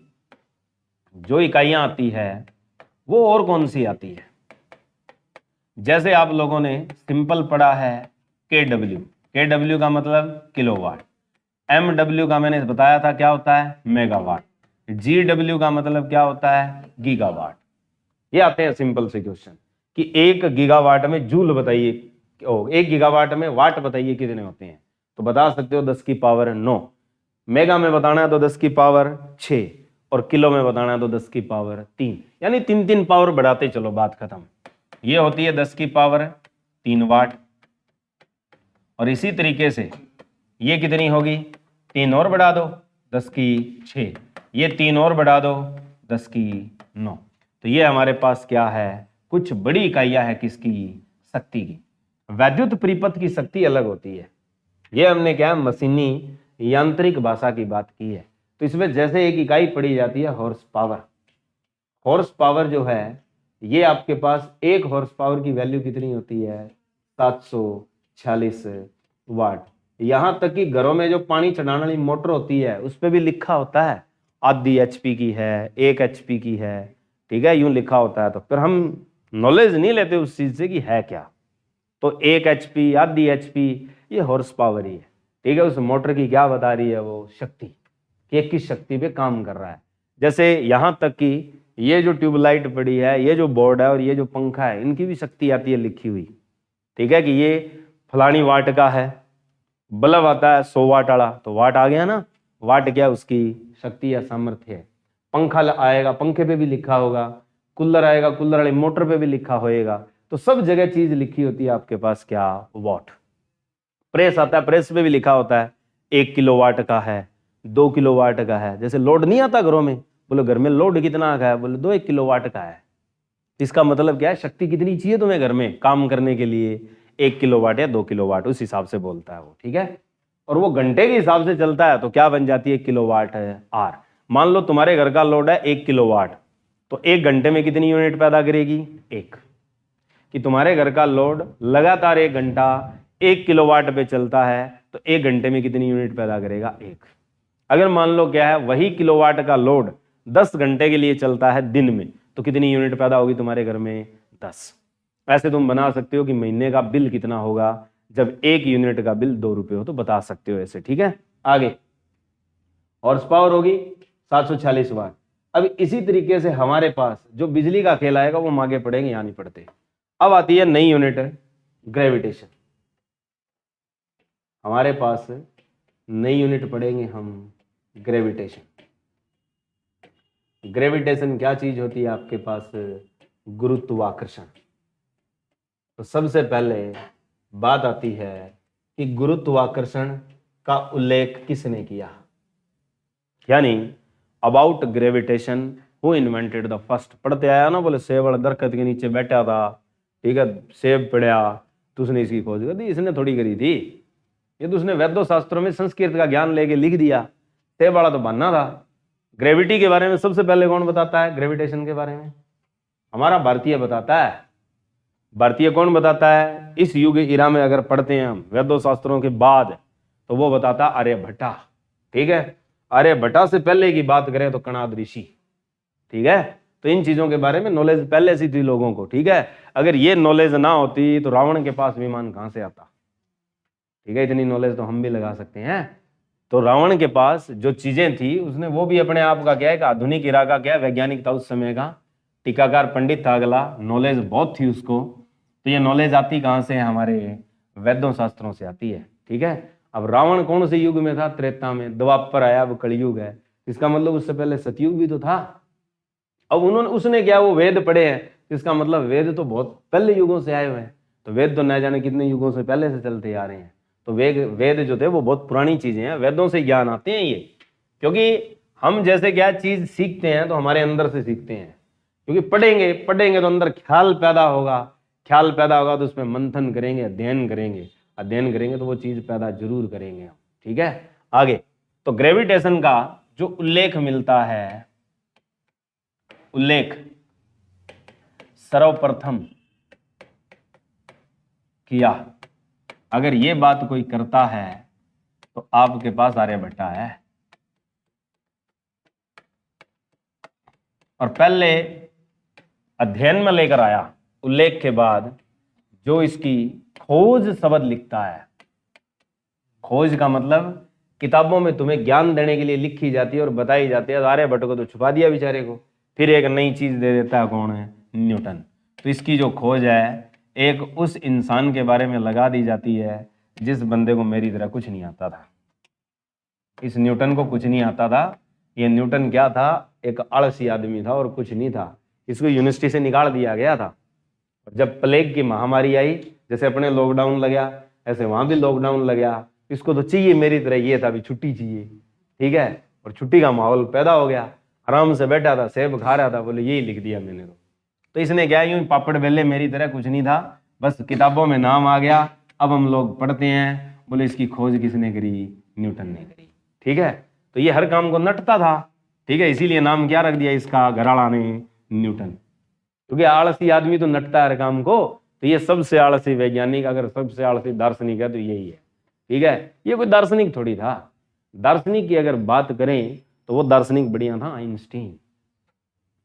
Speaker 1: जो इकाइयां आती है वो और कौन सी आती है? जैसे आप लोगों ने सिंपल पढ़ा है केडब्ल्यू, केडब्ल्यू का मतलब किलोवाट, एमडब्ल्यू का मैंने बताया था क्या होता है, मेगावाट, जीडब्ल्यू का मतलब क्या होता है, गीगावाट। ये आते हैं सिंपल से क्वेश्चन कि 1 गीगावाट में जूल बताइए, 1 गीगावाट में वाट बताइए कितने होते हैं। तो बता सकते हो 10 की पावर 9, मेगा में बताना है तो 10 की पावर 6, और किलो में बताना है तो 10 की पावर 3, यानी 3 पावर बढ़ाते चलो, बात खत्म। ये होती है 10 की पावर 3 वाट। और इसी तरीके से ये कितनी होगी, 3 और बढ़ा दो 10 की 6, ये 3 और बढ़ा दो 10 की 9। तो ये हमारे पास क्या है, कुछ बड़ी इकाइयां है किसकी, शक्ति की। वैद्युत परिपथ की शक्ति अलग होती है। ये हमने क्या है, मशीनी यांत्रिक भाषा की बात की है। तो इसमें जैसे एक इकाई पड़ी जाती है हॉर्स पावर। हॉर्स पावर जो है, ये आपके पास 1 हॉर्स पावर की वैल्यू कितनी होती है, 746 वाट। यहां तक कि घरों में जो पानी चढ़ाने वाली मोटर होती है उस पर भी लिखा होता है आधी एचपी की है, 1 एचपी की है, ठीक है, यूं लिखा होता है। तो फिर हम नॉलेज नहीं लेते उस चीज से कि है क्या। तो 1 एचपी, आधी एचपी, ये हॉर्स पावर ही है, ठीक है। उस मोटर की क्या बता रही है, वो शक्ति, कि किस शक्ति पे काम कर रहा है। जैसे यहां तक कि ये जो ट्यूबलाइट पड़ी है, ये जो बोर्ड है और ये जो पंखा है, इनकी भी शक्ति आती है लिखी हुई, ठीक है, कि ये फलानी वाट का है। बल्ब आता है 100 वाट वाला, तो वाट आ गया ना, वाट क्या उसकी शक्ति या सामर्थ्य है। पंखा आएगा, पंखे पे भी लिखा होगा, कूलर आएगा, कूलर वाली मोटर पे भी लिखा होएगा। तो सब जगह चीज लिखी होती है आपके पास क्या, वाट। प्रेस आता है, प्रेस पे भी लिखा होता है 1 किलोवाट का है, 2 किलोवाट का है। जैसे लोड नहीं आता घरों में, बोलो घर में लोड कितना का है, बोले 2 किलोवाट का है। इसका मतलब क्या है, शक्ति कितनी चाहिए तुम्हें घर में काम करने के लिए, 1 किलोवाट या 2 किलोवाट, उस हिसाब से बोलता है वो, ठीक है। और वो घंटे के हिसाब से चलता है, तो क्या बन जाती है, किलोवाट है आर। मान लो तुम्हारे घर का लोड है 1 किलोवाट, तो 1 घंटे में कितनी यूनिट पैदा करेगी, 1। कि तुम्हारे घर का लोड लगातार 1 घंटा 1 किलोवाट पे चलता है, तो 1 घंटे में कितनी यूनिट पैदा करेगा, 1। अगर मान लो क्या है, वही किलोवाट का लोड 10 घंटे के लिए चलता है दिन में, तो कितनी यूनिट पैदा होगी तुम्हारे घर में? 10। ऐसे तुम बना सकते हो कि महीने का बिल कितना होगा जब 1 यूनिट का बिल 2 रुपये हो, तो बता सकते हो ऐसे। ठीक है, आगे हॉर्स पावर होगी 746 वाट। अब इसी तरीके से हमारे पास जो बिजली का खेल आएगा वो हम आगे पढ़ेंगे, यहाँ नहीं पढ़ते। अब आती है नई यूनिट ग्रेविटेशन। हमारे पास नई यूनिट पढ़ेंगे हम ग्रेविटेशन। ग्रेविटेशन क्या चीज होती है आपके पास? गुरुत्वाकर्षण। तो सबसे पहले बात आती है कि गुरुत्वाकर्षण का उल्लेख किसने किया, यानी about gravitation who invented the first. पढ़ते आया ना, बोले सेब वाला दरख्त के नीचे बैठा था, ठीक है, सेब पड़ा तो उसने इसकी खोज कर दी। इसने थोड़ी करी थी, ये तो उसने वैद्य शास्त्रों में संस्कृत का ज्ञान लेके लिख दिया। सेब वाला तो बनना था। ग्रेविटी के बारे में सबसे पहले कौन बताता है? ग्रेविटेशन के बारे में हमारा भारतीय बताता है। भारतीय कौन बताता है? इस युग इरा में अगर पढ़ते हैं हम वैद्य शास्त्रों के बाद, तो वो बताता आर्यभट्टा। ठीक है, आर्यभट्टा से पहले की बात करें तो कणाद ऋषि। ठीक है, तो इन चीजों के बारे में नॉलेज पहले से थी लोगों को। ठीक है, अगर ये नॉलेज ना होती तो रावण के पास विमान कहां से आता? ठीक है, इतनी नॉलेज तो हम भी लगा सकते हैं। तो रावण के पास जो चीजें थी उसने वो भी अपने आप का क्या है, आधुनिक इरा का क्या वैज्ञानिक था उस समय का, टीकाकार पंडित था अगला, नॉलेज बहुत थी उसको। तो ये नॉलेज आती कहां से? हमारे वैद्यों शास्त्रों से आती है। ठीक है, अब रावण कौन से युग में था? त्रेता में। द्वापर आया, अब कलयुग है, इसका मतलब उससे पहले सतयुग भी तो था। अब उसने क्या, वो वेद पढ़े हैं, इसका मतलब वेद तो बहुत पहले युगों से आए हुए हैं। तो वेद तो न जाने कितने युगों से पहले से चलते आ रहे हैं। तो वेद जो थे वो बहुत पुरानी चीजें हैं, वेदों से ज्ञान आते हैं ये। क्योंकि हम जैसे क्या चीज सीखते हैं तो हमारे अंदर से सीखते हैं, क्योंकि पढ़ेंगे तो अंदर ख्याल पैदा होगा, ख्याल पैदा होगा तो उसमें मंथन करेंगे, अध्ययन करेंगे तो वो चीज पैदा जरूर करेंगे हम। ठीक है, आगे तो ग्रेविटेशन का जो उल्लेख मिलता है, उल्लेख सर्वप्रथम किया, अगर ये बात कोई करता है तो आपके पास आर्यभट्टा है। और पहले अध्ययन में लेकर आया, उल्लेख के बाद जो इसकी खोज शब्द लिखता है। खोज का मतलब किताबों में तुम्हें ज्ञान देने के लिए लिखी जाती है और बताई जाती है। आर्यभट्ट को तो छुपा दिया बेचारे को, फिर एक नई चीज दे देता है, कौन है? न्यूटन। तो इसकी जो खोज है एक उस इंसान के बारे में लगा दी जाती है जिस बंदे को मेरी तरह कुछ नहीं आता था। इस न्यूटन को कुछ नहीं आता था। ये न्यूटन क्या था? एक आलसी आदमी था और कुछ नहीं था। इसको यूनिवर्सिटी से निकाल दिया गया था। जब प्लेग की महामारी आई, जैसे अपने लॉकडाउन लगा ऐसे वहां भी लॉकडाउन लगा, इसको तो चाहिए मेरी तरह, ये था भी छुट्टी चाहिए। ठीक है, और छुट्टी का माहौल पैदा हो गया, आराम से बैठा था, सेब खा रहा था, बोले यही लिख दिया मैंने। तो इसने क्या, यूं पापड़ बेले मेरी तरह कुछ नहीं था, बस किताबों में नाम आ गया। अब हम लोग पढ़ते हैं, बोले इसकी खोज किसने करी? न्यूटन ने करी। ठीक है, तो ये हर काम को नटता था। ठीक है, इसीलिए नाम क्या रख दिया इसका घराड़ा ने? न्यूटन। क्योंकि आलसी आदमी तो नटता है हर काम को। तो ये सबसे आलसी वैज्ञानिक, अगर सबसे आलसी दार्शनिक है तो यही है। ठीक है, ये कोई दार्शनिक थोड़ी था। दार्शनिक की अगर बात करें तो वो दार्शनिक बढ़िया था आइंस्टीन।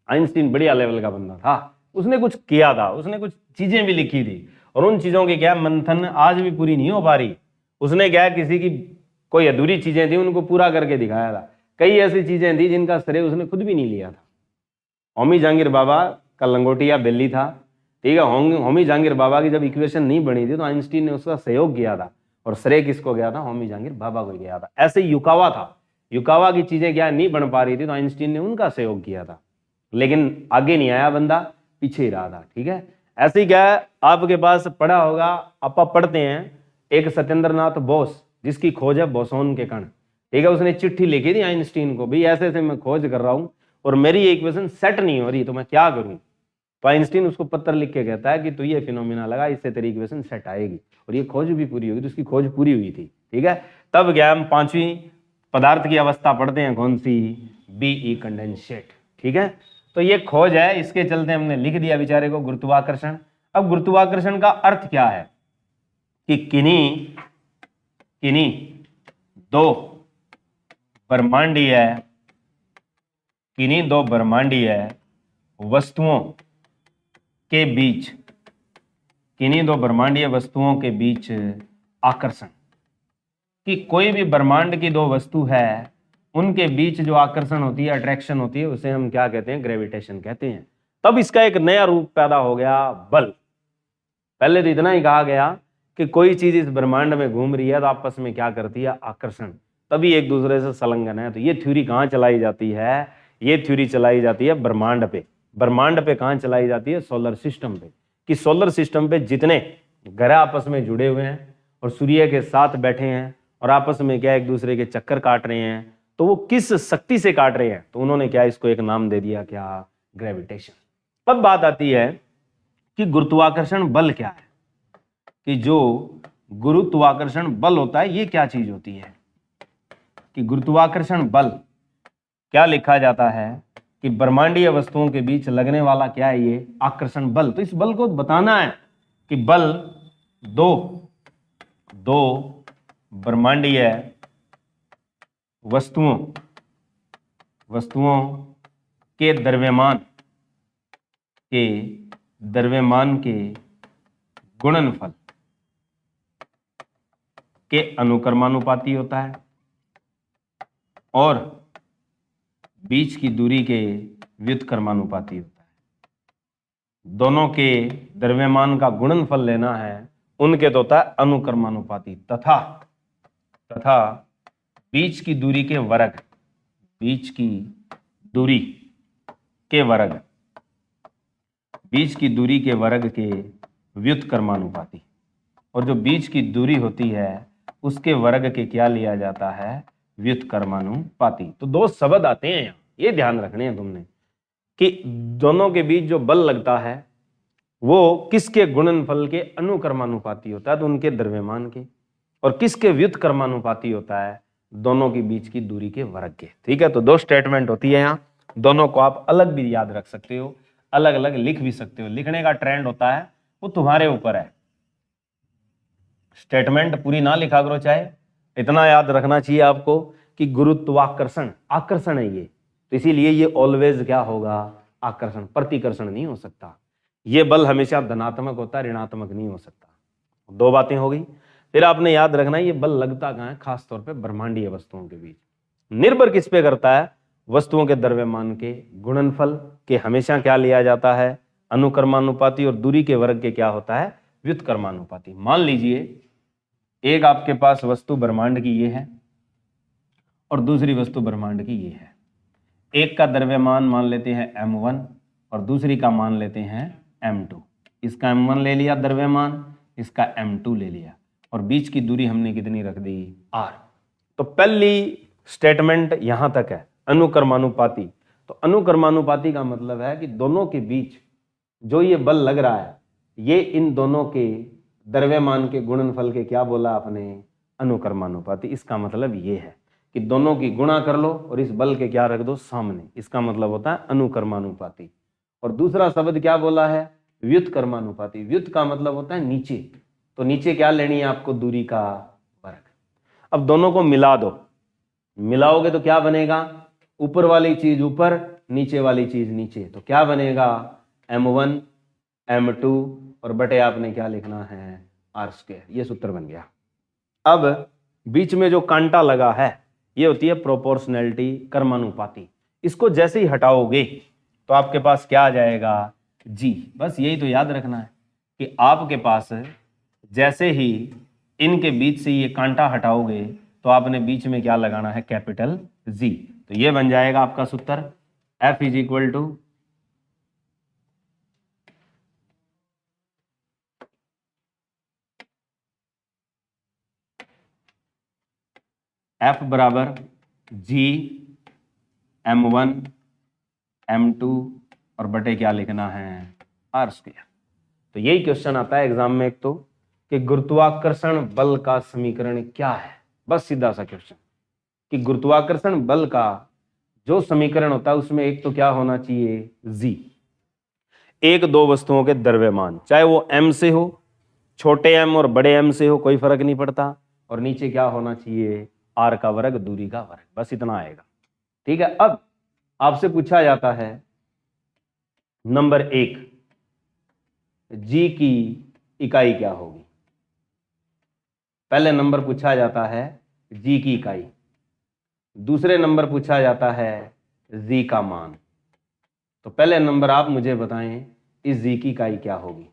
Speaker 1: आइंस्टीन बढ़िया लेवल का बंदा था, उसने कुछ किया था, उसने कुछ चीजें भी लिखी थी, और उन चीजों की क्या मंथन आज भी पूरी नहीं हो पा रही। उसने क्या, किसी की कोई अधूरी चीजें थी उनको पूरा करके दिखाया था। कई ऐसी चीजें थी जिनका श्रेय उसने खुद भी नहीं लिया था। होमी जहांगीर बाबा का लंगोटिया बेली था। ठीक है, होमी जहांगीर बाबा की जब इक्वेशन नहीं बनी थी तो आइंस्टीन ने उसका सहयोग किया था, और श्रेय किसको गया था? होमी जहांगीर बाबा को गया था। ऐसे युकावा था, युकावा की चीजें क्या नहीं बन पा रही थी तो आइंस्टीन ने उनका सहयोग किया था, लेकिन आगे नहीं आया बंदा, पीछे ही रहा था। ठीक है, ऐसे ही क्या है, आपके पास पढ़ा होगा, आप पढ़ते हैं एक सत्येंद्रनाथ बोस जिसकी खोज है बोसोन के कण। ठीक है, उसने चिट्ठी लिखी थी आइंस्टीन को, भी ऐसे ऐसे मैं खोज कर रहा हूं और मेरी इक्वेशन सेट नहीं हो रही तो मैं क्या करूं? तो आइंस्टीन उसको पत्र लिख के कहता है कि तू ये फिनोमिना लगा, इससे तेरी इक्वेशन सेट आएगी, और ये खोज भी पूरी होगी। तो उसकी खोज पूरी हुई थी। ठीक है, तब क्या हम पांचवी पदार्थ की अवस्था पढ़ते हैं, कौन सी? Be condensate. ठीक है, तो ये खोज है, इसके चलते हमने लिख दिया बेचारे को गुरुत्वाकर्षण। अब गुरुत्वाकर्षण का अर्थ क्या है कि किन्हीं दो ब्रह्मांडीय वस्तुओं के बीच, किन्हीं दो ब्रह्मांडीय वस्तुओं के बीच आकर्षण, कि कोई भी ब्रह्मांड की दो वस्तु है उनके बीच जो आकर्षण होती है, अट्रैक्शन होती है, उसे हम क्या कहते हैं? ग्रेविटेशन कहते हैं। तब इसका एक नया रूप पैदा हो गया, बल। पहले तो इतना ही कहा गया कि कोई चीज इस ब्रह्मांड में घूम रही है तो आपस में क्या करती है? आकर्षण, तभी एक दूसरे से संलग्न है। तो ये थ्योरी कहाँ चलाई जाती है? ये थ्योरी चलाई जाती है ब्रह्मांड पे। ब्रह्मांड पे कहाँ चलाई जाती है? सोलर सिस्टम पे। कि सोलर सिस्टम पे जितने ग्रह आपस में जुड़े हुए हैं और सूर्य के साथ बैठे हैं और आपस में क्या एक दूसरे के चक्कर काट रहे हैं, तो वो किस शक्ति से काट रहे हैं? तो उन्होंने क्या इसको एक नाम दे दिया, क्या? ग्रेविटेशन। अब बात आती है कि गुरुत्वाकर्षण बल क्या है, कि जो गुरुत्वाकर्षण बल होता है ये क्या चीज होती है? कि गुरुत्वाकर्षण बल क्या लिखा जाता है कि ब्रह्मांडीय वस्तुओं के बीच लगने वाला क्या है? ये आकर्षण बल। तो इस बल को बताना है कि बल दो ब्रह्मांडीय वस्तुओं के द्रव्यमान के गुणनफल के अनुक्रमानुपाती होता है और बीच की दूरी के व्युत्क्रमानुपाती होता है। दोनों के द्रव्यमान का गुणनफल लेना है, उनके तो होता है अनुक्रमानुपाती, तथा बीच की दूरी के वर्ग, बीच की दूरी के वर्ग के व्युत्क्रमानुपाती। और जो बीच की दूरी होती है उसके वर्ग के क्या लिया जाता है? व्युत्क्रमानुपाती। तो दो शब्द आते हैं यहाँ, ये ध्यान रखने हैं तुमने कि दोनों के बीच जो बल लगता है वो किसके गुणनफल के अनुक्रमानुपाती होता है? तो उनके द्रव्यमान के। और किसके व्युत्क्रमानुपाती होता है? दोनों के बीच की दूरी के वर्ग के। ठीक है, तो दो स्टेटमेंट होती है यहाँ, दोनों को आप अलग भी याद रख सकते हो, अलग अलग लिख भी सकते हो। लिखने का ट्रेंड होता है वो तुम्हारे ऊपर है। स्टेटमेंट पूरी ना लिखा करो, चाहे इतना याद रखना चाहिए आपको कि गुरुत्वाकर्षण आकर्षण है ये, तो इसीलिए ये ऑलवेज क्या होगा? आकर्षण, प्रतिकर्षण नहीं हो सकता। ये बल हमेशा धनात्मक होता है, ऋणात्मक नहीं हो सकता। दो बातें हो गई। फिर आपने याद रखना ये बल लगता कहाँ है? खास तौर पे ब्रह्मांडीय वस्तुओं के बीच। निर्भर किस पे करता है? वस्तुओं के द्रव्यमान के गुणनफल के हमेशा क्या लिया जाता है? अनुक्रमानुपाती। और दूरी के वर्ग के क्या होता है? व्युत्क्रमानुपाती। मान लीजिए एक आपके पास वस्तु ब्रह्मांड की ये है और दूसरी वस्तु ब्रह्मांड की ये है। एक का द्रव्यमान मान लेते हैं m1 और दूसरी का मान लेते हैं m2। इसका m1 ले लिया द्रव्यमान, इसका m2 ले लिया, और बीच की दूरी हमने कितनी रख दी? r। तो पहली स्टेटमेंट यहां तक है, अनुक्रमानुपाती। तो अनुक्रमानुपाती का मतलब है कि दोनों के बीच जो ये बल लग रहा है ये इन दोनों के द्रव्यमान के गुणनफल के क्या बोला आपने? अनुक्रमानुपाती। इसका मतलब ये है कि दोनों की गुणा कर लो और इस बल के क्या रख दो? सामने। इसका मतलब होता है अनुक्रमानुपाती। और दूसरा शब्द क्या बोला है? व्युत्क्रमानुपाती। व्युत का मतलब होता है नीचे, तो नीचे क्या लेनी है आपको? दूरी का वर्ग। अब दोनों को मिला दो, मिलाओगे तो क्या बनेगा? ऊपर वाली चीज ऊपर, नीचे वाली चीज नीचे, तो क्या बनेगा? m1 m2 और बटे आपने क्या लिखना है? r²। ये सूत्र बन गया। अब बीच में जो कांटा लगा है ये होती है प्रोपोर्शनैलिटी, कर्मानुपाती। इसको जैसे ही हटाओगे तो आपके पास क्या आ जाएगा? g। बस यही तो याद रखना है कि आपके पास जैसे ही इनके बीच से ये कांटा हटाओगे तो आपने बीच में क्या लगाना है? Capital G। तो ये बन जाएगा आपका सूत्र F is equal to F बराबर G m1 m2 और बटे क्या लिखना है? r²। तो यही क्वेश्चन आता है एग्जाम में एक तो, कि गुरुत्वाकर्षण बल का समीकरण क्या है। बस सीधा सा क्वेश्चन कि गुरुत्वाकर्षण बल का जो समीकरण होता है उसमें एक तो क्या होना चाहिए? G। एक दो वस्तुओं के द्रव्यमान, चाहे वो m से हो, छोटे m और बड़े m से हो, कोई फर्क नहीं पड़ता, और नीचे क्या होना चाहिए? r का वर्ग, दूरी का वर्ग। बस इतना आएगा। ठीक है। अब आपसे पूछा जाता है नंबर 1, जी की इकाई क्या होगी? पहले नंबर पूछा जाता है जी की इकाई, दूसरे नंबर पूछा जाता है जी का मान। तो पहले नंबर आप मुझे बताएं इस जी की इकाई क्या होगी।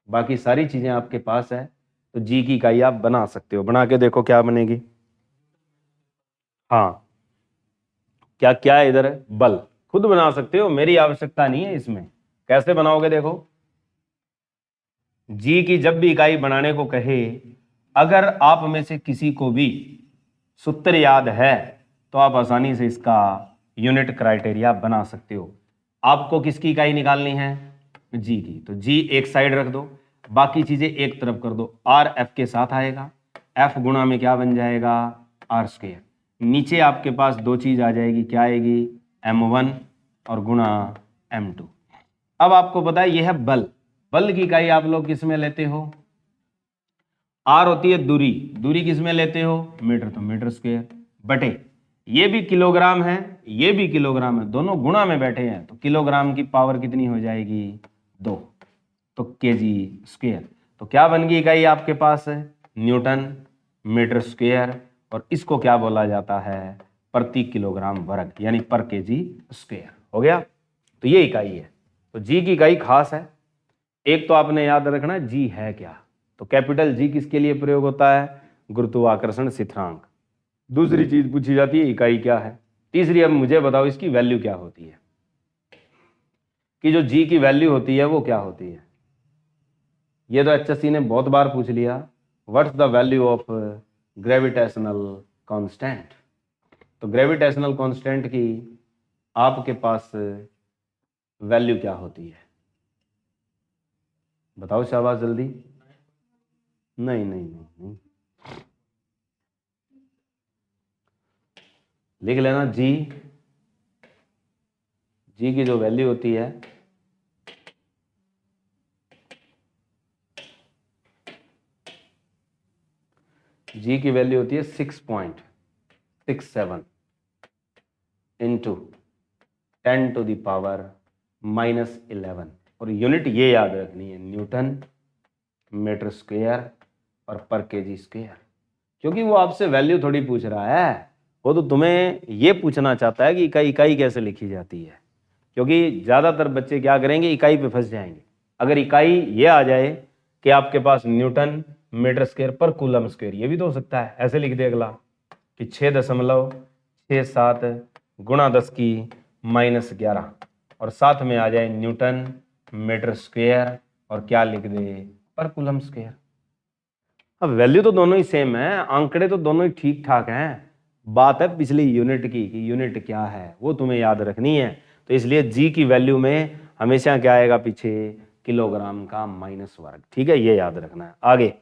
Speaker 1: बाकी सारी चीजें आपके पास है, तो जी की इकाई आप बना सकते हो। बना के देखो क्या बनेगी। हाँ, क्या क्या है इधर? बल खुद बना सकते हो, मेरी आवश्यकता नहीं है इसमें। कैसे बनाओगे देखो। जी की जब भी इकाई बनाने को कहे, अगर आप में से किसी को भी सूत्र याद है तो आप आसानी से इसका यूनिट क्राइटेरिया बना सकते हो। आपको किसकी इकाई निकालनी है? जी की। तो जी एक साइड रख दो, बाकी चीजें एक तरफ कर दो। आर एफ के साथ आएगा, एफ गुणा में क्या बन जाएगा? R square. नीचे आपके पास दो चीज आ जाएगी, क्या आएगी? m1 और गुणा m2। अब आपको पता है यह है बल। बल की इकाई आप लोग किस में लेते हो? आर होती है दूरी, दूरी किस में लेते हो? मीटर, तो मीटर स्क्वायर बटे, ये भी किलोग्राम है, ये भी किलोग्राम है, दोनों गुणा में बैठे हैं, तो किलोग्राम की पावर कितनी हो जाएगी? 2, तो केजी स्क्वायर। तो क्या बन गई इकाई आपके पास? न्यूटन मीटर स्क्वायर, और इसको क्या बोला जाता है? प्रति किलोग्राम वर्ग, यानी पर केजी स्क्वायर। हो गया? तो ये इकाई है। तो जी की इकाई खास है। एक तो आपने याद रखना जी है क्या। तो कैपिटल जी किसके लिए प्रयोग होता है? गुरुत्वाकर्षण स्थिरांक। दूसरी चीज पूछी जाती है इकाई क्या है। तीसरी, अब मुझे बताओ इसकी वैल्यू क्या होती है, कि जो जी की वैल्यू होती है वो क्या होती है। ये तो एचएससी ने बहुत बार पूछ लिया, what's the value of gravitational constant. तो ग्रेविटेशनल कांस्टेंट की आपके पास वैल्यू क्या होती है? बताओ शाबाश जल्दी। नहीं नहीं नहीं नहीं, लिख लेना जी। जी की जो वैल्यू होती है, जी की वैल्यू होती है 6.67 इंटू 10⁻⁻11। और यूनिट ये याद रखनी है, न्यूटन मीटर स्क्वायर और पर केजी स्क्वायर। क्योंकि वो आपसे वैल्यू थोड़ी पूछ रहा है, वो तो तुम्हें ये पूछना चाहता है कि इकाई इकाई कैसे लिखी जाती है। क्योंकि ज़्यादातर बच्चे क्या करेंगे, इकाई पे फंस जाएंगे। अगर इकाई ये आ जाए कि आपके पास न्यूटन मीटर स्क्वायर पर कूलम स्क्वायर, ये भी तो हो सकता है। ऐसे लिख दे अगला कि 6.67 गुणा 10⁻11, और साथ में आ जाए न्यूटन मीटर स्क्वायर और क्या लिख दे? पर कूलम स्क्वायर। अब वैल्यू तो दोनों ही सेम है, आंकड़े तो दोनों ही ठीक ठाक हैं। बात है पिछली यूनिट की, कि यूनिट क्या है वो तुम्हें याद रखनी है। तो इसलिए जी की वैल्यू में हमेशा क्या आएगा पीछे? किलोग्राम का माइनस वर्ग। ठीक है, ये याद रखना है। आगे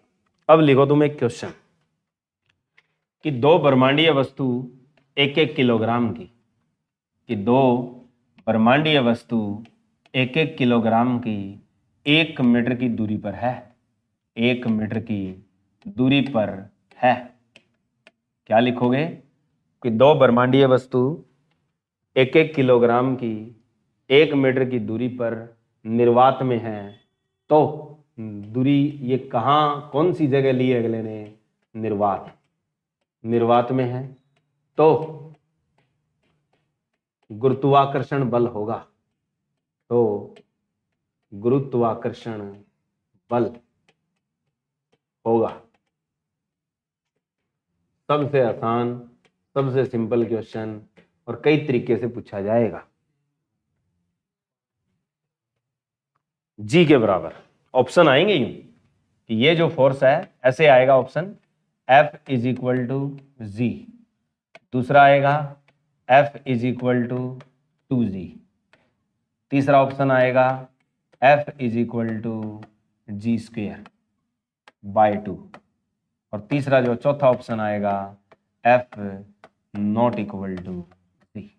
Speaker 1: अब लिखो तुम एक क्वेश्चन, कि दो ब्रह्मांडीय वस्तु 1-1 किलोग्राम की, कि दो ब्रह्मांडीय वस्तु 1-1 किलोग्राम की 1 मीटर की दूरी पर है, 1 मीटर की दूरी पर है। क्या लिखोगे? कि दो ब्रह्मांडीय वस्तु 1-1 किलोग्राम की 1 मीटर की दूरी पर निर्वात में है। तो दूरी ये कहाँ, कौन सी जगह ली है अगले ने? निर्वात, निर्वात में है। तो गुरुत्वाकर्षण बल होगा, तो गुरुत्वाकर्षण बल होगा। सबसे आसान, सबसे सिंपल क्वेश्चन, और कई तरीके से पूछा जाएगा। जी के बराबर ऑप्शन आएंगे यूं कि ये जो फोर्स है ऐसे आएगा option, F is equal to G. दूसरा आएगा F is equal to 2g। तीसरा ऑप्शन आएगा F is equal to G square by 2। और तीसरा जो चौथा ऑप्शन आएगा F not equal to G.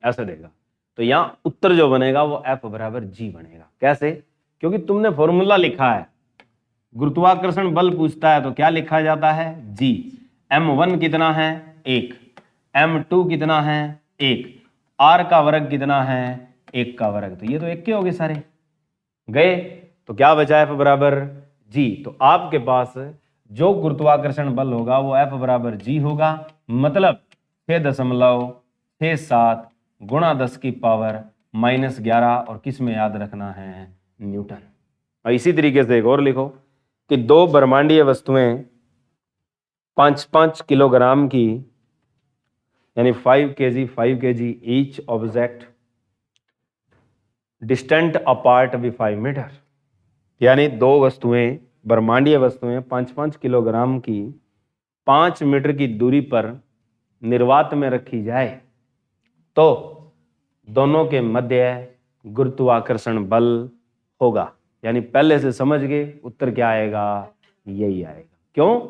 Speaker 1: ऐसे देगा। तो यहां उत्तर जो बनेगा वो F बराबर जी बनेगा। कैसे? क्योंकि तुमने फॉर्मूला लिखा है, गुरुत्वाकर्षण बल पूछता है तो क्या लिखा जाता है? जी। m1 कितना है? 1। m2 कितना है? 1। r का वर्ग कितना है? 1 का वर्ग। तो ये तो 1 के हो गए सारे गए, तो क्या बचा F बराबर G। तो आपके पास जो गुरुत्वाकर्षण बल होगा वो F बराबर G होगा, मतलब 6.67 गुणा 10 की पावर -11, और किस में याद रखना है, न्यूटन। और इसी तरीके से एक और लिखो कि दो ब्रह्मांडीय वस्तुएं 5-5 किलोग्राम की, यानी 5 kg each object distant apart भी 5 मीटर, यानी दो वस्तुएं, ब्रह्मांडीय वस्तुएं 5-5 किलोग्राम की 5 मीटर की दूरी पर निर्वात में रखी जाए तो दोनों के मध्य गुरुत्वाकर्षण बल होगा। यानी पहले से समझ गए, उत्तर क्या आएगा, यही आएगा। क्यों?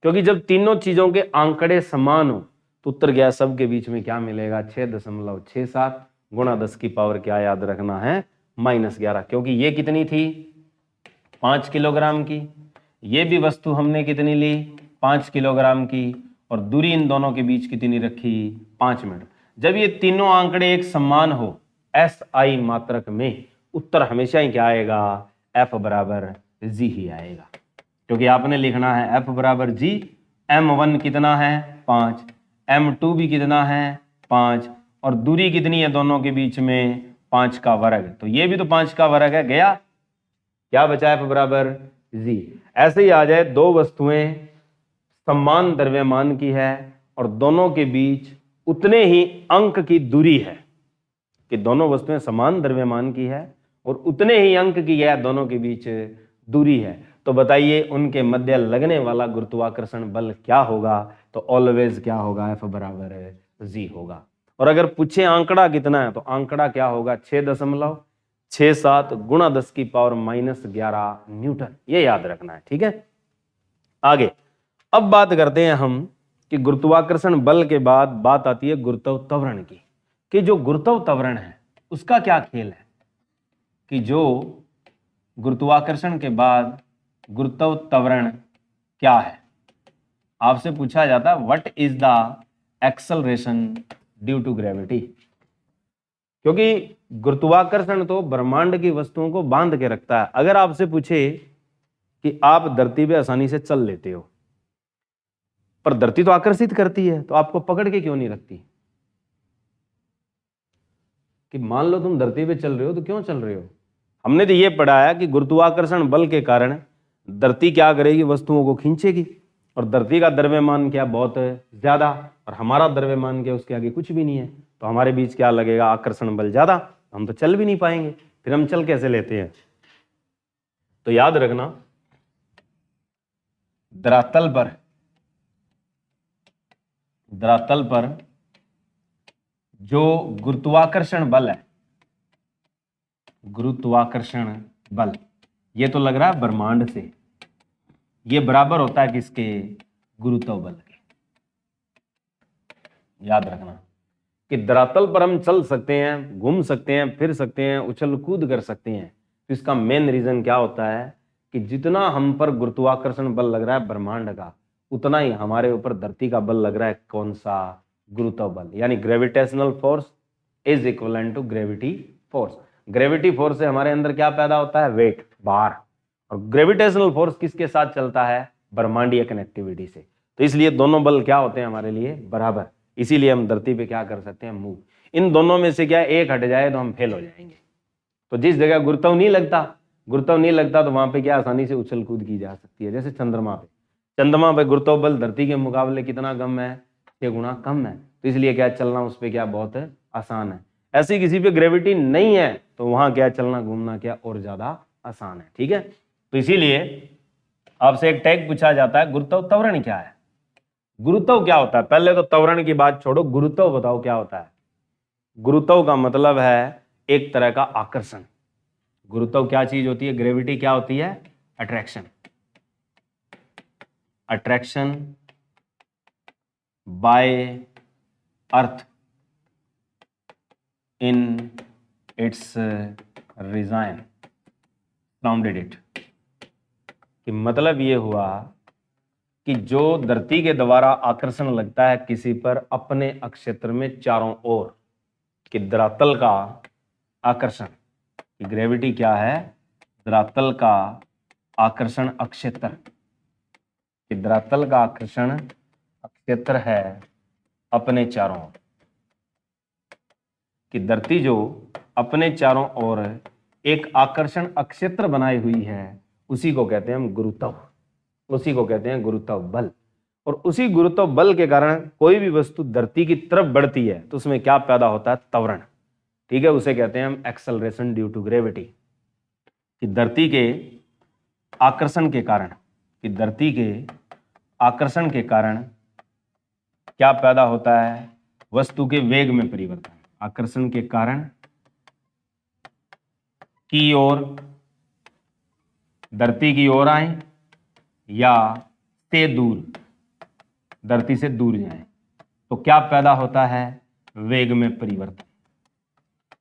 Speaker 1: क्योंकि जब तीनों चीजों के आंकड़े समान हो तो उत्तर क्या, सबके बीच में क्या मिलेगा, 6.67 गुणा 10 की पावर क्या याद रखना है, -11। क्योंकि ये कितनी थी, 5 किलोग्राम की, ये भी वस्तु हमने कितनी ली, 5 किलोग्राम की, और दूरी इन दोनों के बीच कितनी रखी, 5 मीटर। जब ये तीनों आंकड़े एक समान हो SI मात्रक में, उत्तर हमेशा ही क्या आएगा, F बराबर G ही आएगा। क्योंकि आपने लिखना है F बराबर G, M1 कितना है 5, M2 भी कितना है 5, और दूरी कितनी है दोनों के बीच में, 5 का वर्ग। तो ये भी तो 5 का वर्ग है, गया, क्या बचा F बराबर G। ऐसे ही आ जाए दो वस्तुएं समान द्रव्यमान की है और दोनों के बीच उतने ही अंक की दूरी है, कि दोनों वस्तुएं समान द्रव्यमान की है और उतने ही अंक की है दोनों के बीच दूरी है, तो बताइए उनके मध्य लगने वाला गुरुत्वाकर्षण बल क्या होगा, तो ऑलवेज क्या होगा, F बराबर G होगा। और अगर पूछे आंकड़ा कितना है तो आंकड़ा क्या होगा, 6.67 गुणा 10 की पावर -11 न्यूटन, ये याद रखना है। ठीक है, आगे अब बात करते हैं हम कि गुरुत्वाकर्षण बल के बाद बात आती है गुरुत्व त्वरण की, कि जो गुरुत्व त्वरण है उसका क्या खेल है, कि जो गुरुत्वाकर्षण के बाद गुरुत्व त्वरण क्या है। आपसे पूछा जाता है what is the acceleration due to gravity, क्योंकि गुरुत्वाकर्षण तो ब्रह्मांड की वस्तुओं को बांध के रखता है। अगर आपसे पूछे कि आप धरती पे आसानी से चल लेते हो पर धरती तो आकर्षित करती है, तो आपको पकड़ के क्यों नहीं रखती, कि मान लो तुम धरती पे चल रहे हो तो क्यों चल रहे हो। हमने तो ये पढ़ा है कि गुरुत्वाकर्षण बल के कारण धरती क्या करेगी, वस्तुओं को खींचेगी, और धरती का द्रव्यमान क्या, बहुत ज्यादा, और हमारा द्रव्यमान क्या, उसके आगे कुछ भी नहीं है, तो हमारे बीच क्या लगेगा, आकर्षण बल ज्यादा, हम तो चल भी नहीं पाएंगे, फिर हम चल कैसे लेते हैं। तो याद रखना, धरातल पर जो गुरुत्वाकर्षण बल है, गुरुत्वाकर्षण बल, ये तो लग रहा है ब्रह्मांड से, ये बराबर होता है किसके, गुरुत्व बल के। याद रखना कि धरातल पर हम चल सकते हैं, घूम सकते हैं, फिर सकते हैं, उछल कूद कर सकते हैं, तो इसका मेन रीजन क्या होता है कि जितना हम पर गुरुत्वाकर्षण बल लग रहा है ब्रह्मांड का, उतना ही हमारे ऊपर धरती का बल लग रहा है, कौन सा, गुरुत्व बल, यानी gravitational force is equivalent to gravity force. Gravity force से हमारे अंदर क्या पैदा होता है, वेट, भार, और ग्रेविटेशनल फोर्स किसके साथ चलता है, ब्रह्मांडीय कनेक्टिविटी से। तो इसलिए दोनों बल क्या होते हैं हमारे लिए, बराबर, इसीलिए हम धरती पे क्या कर सकते हैं, मूव। इन दोनों में से क्या एक हट जाए तो हम फेल हो जाएंगे। तो जिस जगह गुरुत्व नहीं लगता तो वहां पे क्या आसानी से उछल कूद की जा सकती है। जैसे चंद्रमा पे गुरुत्व बल धरती के मुकाबले कितना कम है, 6 गुना कम है, तो इसलिए क्या चलना उस पर क्या बहुत आसान है। ऐसी किसी पे ग्रेविटी नहीं है तो वहां क्या चलना घूमना क्या और ज्यादा आसान है। ठीक है, तो इसीलिए आपसे एक टैग पूछा जाता है, गुरुत्व त्वरण क्या है। गुरुत्व क्या होता है, पहले तो त्वरण की बात छोड़ो, गुरुत्व बताओ क्या होता है। गुरुत्व का मतलब है एक तरह का आकर्षण। गुरुत्व क्या चीज होती है, ग्रेविटी क्या होती है, attraction. Attraction by earth in its reason sounded it, कि मतलब ये हुआ कि जो धरती के द्वारा आकर्षण लगता है किसी पर अपने अक्षेत्र में चारों ओर, कि धरातल का आकर्षण, कि ग्रेविटी क्या है, धरातल का आकर्षण अक्षेत्र, कि धरातल का आकर्षण अक्षेत्र है अपने चारों ओर, कि धरती जो अपने चारों ओर एक आकर्षण अक्षेत्र बनाई हुई है उसी को कहते हैं हम गुरुत्व, उसी को कहते हैं गुरुत्व बल। और उसी गुरुत्व बल के कारण कोई भी वस्तु धरती की तरफ बढ़ती है तो उसमें क्या पैदा होता है, त्वरण। ठीक है, उसे कहते हैं हम एक्सेलरेशन ड्यू टू ग्रेविटी, कि धरती के आकर्षण के कारण, कि धरती के आकर्षण के कारण क्या पैदा होता है, वस्तु के वेग में परिवर्तन। आकर्षण के कारण की ओर, धरती की ओर आए या से दूर, धरती से दूर जाए तो क्या पैदा होता है, वेग में परिवर्तन।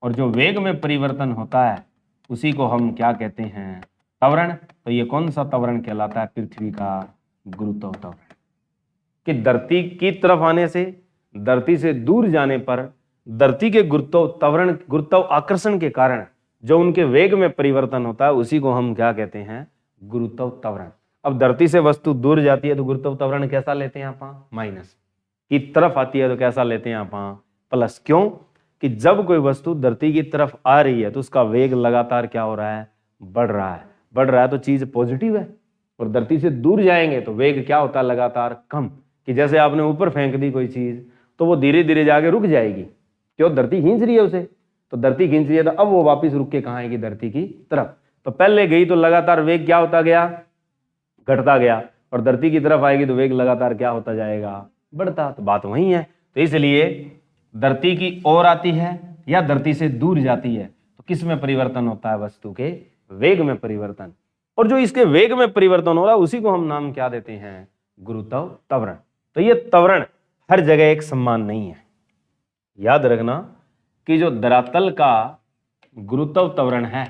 Speaker 1: और जो वेग में परिवर्तन होता है उसी को हम क्या कहते हैं, त्वरण। तो ये कौन सा त्वरण कहलाता है, पृथ्वी का गुरुत्व त्वरण। कि धरती की तरफ आने से, धरती से दूर जाने पर धरती के गुरुत्व त्वरण, गुरुत्व आकर्षण के कारण जो उनके वेग में परिवर्तन होता है उसी को हम क्या कहते हैं, गुरुत्व त्वरण। अब धरती से वस्तु दूर जाती है तो गुरुत्व त्वरण कैसा लेते हैं आप, माइनस। की तरफ आती है तो कैसा लेते हैं आप, प्लस। क्यों, कि जब कोई वस्तु धरती की तरफ आ रही है तो उसका वेग लगातार क्या हो रहा है, बढ़ रहा है। बढ़ रहा है तो चीज पॉजिटिव है। और धरती से दूर जाएंगे तो वेग क्या होता है, लगातार कम। कि जैसे आपने ऊपर फेंक दी कोई चीज तो वो धीरे धीरे जाके रुक जाएगी, क्यों, धरती खींच रही है उसे। तो धरती खींच रही है तो अब वो वापस रुक के कहाँ आएगी, धरती की तरफ। तो पहले गई तो लगातार वेग क्या होता गया, घटता गया। और धरती की तरफ आएगी तो वेग लगातार क्या होता जाएगा, बढ़ता। तो बात वही है। तो इसलिए धरती की ओर आती है या धरती से दूर जाती है तो किस में परिवर्तन होता है, वस्तु के वेग में परिवर्तन। और जो इसके वेग में परिवर्तन हो रहा है उसी को हम नाम क्या देते हैं, गुरुत्व त्वरण। तो ये त्वरण हर जगह एक समान नहीं है। याद रखना कि जो धरातल का गुरुत्व त्वरण है,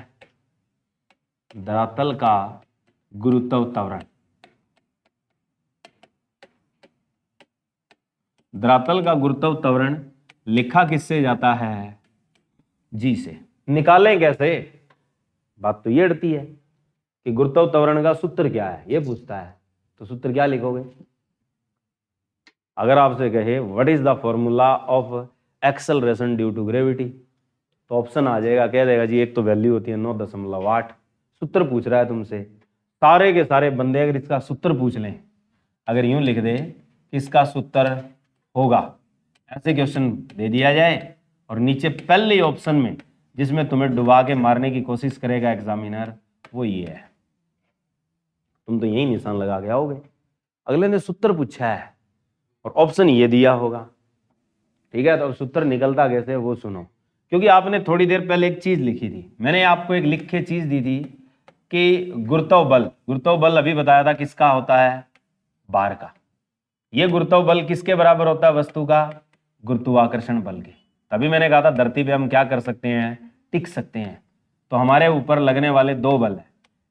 Speaker 1: धरातल का गुरुत्व त्वरण, धरातल का गुरुत्व त्वरण लिखा किससे जाता है, जी से। निकालें कैसे, बात तो ये अड़ती है कि गुरुत्व त्वरण का सूत्र क्या है, ये पूछता है। तो सूत्र क्या लिखोगे, अगर आपसे कहे what is the formula of acceleration due to gravity, तो ऑप्शन आ जाएगा, कह देगा जी एक तो वैल्यू होती है 9.8। सूत्र पूछ रहा है तुमसे, सारे के सारे बंदे अगर इसका सूत्र पूछ लें, अगर यूं लिख दे इसका सूत्र होगा, ऐसे क्वेश्चन दे दिया जाए और नीचे पहले ऑप्शन में जिसमें तुम्हें डुबा के मारने की कोशिश करेगा एग्जामिनर, वो ये है, तुम तो यही निशान लगा के आओगे। अगले ने सूत्र पूछा है और ऑप्शन ये दिया होगा, ठीक है। तो अब सूत्र निकलता कैसे वो सुनो, क्योंकि आपने थोड़ी देर पहले एक चीज लिखी थी, मैंने आपको एक लिख के चीज दी थी कि गुरुत्व बल, गुरुत्व बल अभी बताया था किसका होता है, बार का। ये गुरुत्व बल किसके बराबर होता है, वस्तु का गुरुत्वाकर्षण बल के। तभी मैंने कहा था धरती पे हम क्या कर सकते हैं, टिक सकते हैं। तो हमारे ऊपर लगने वाले दो बल है,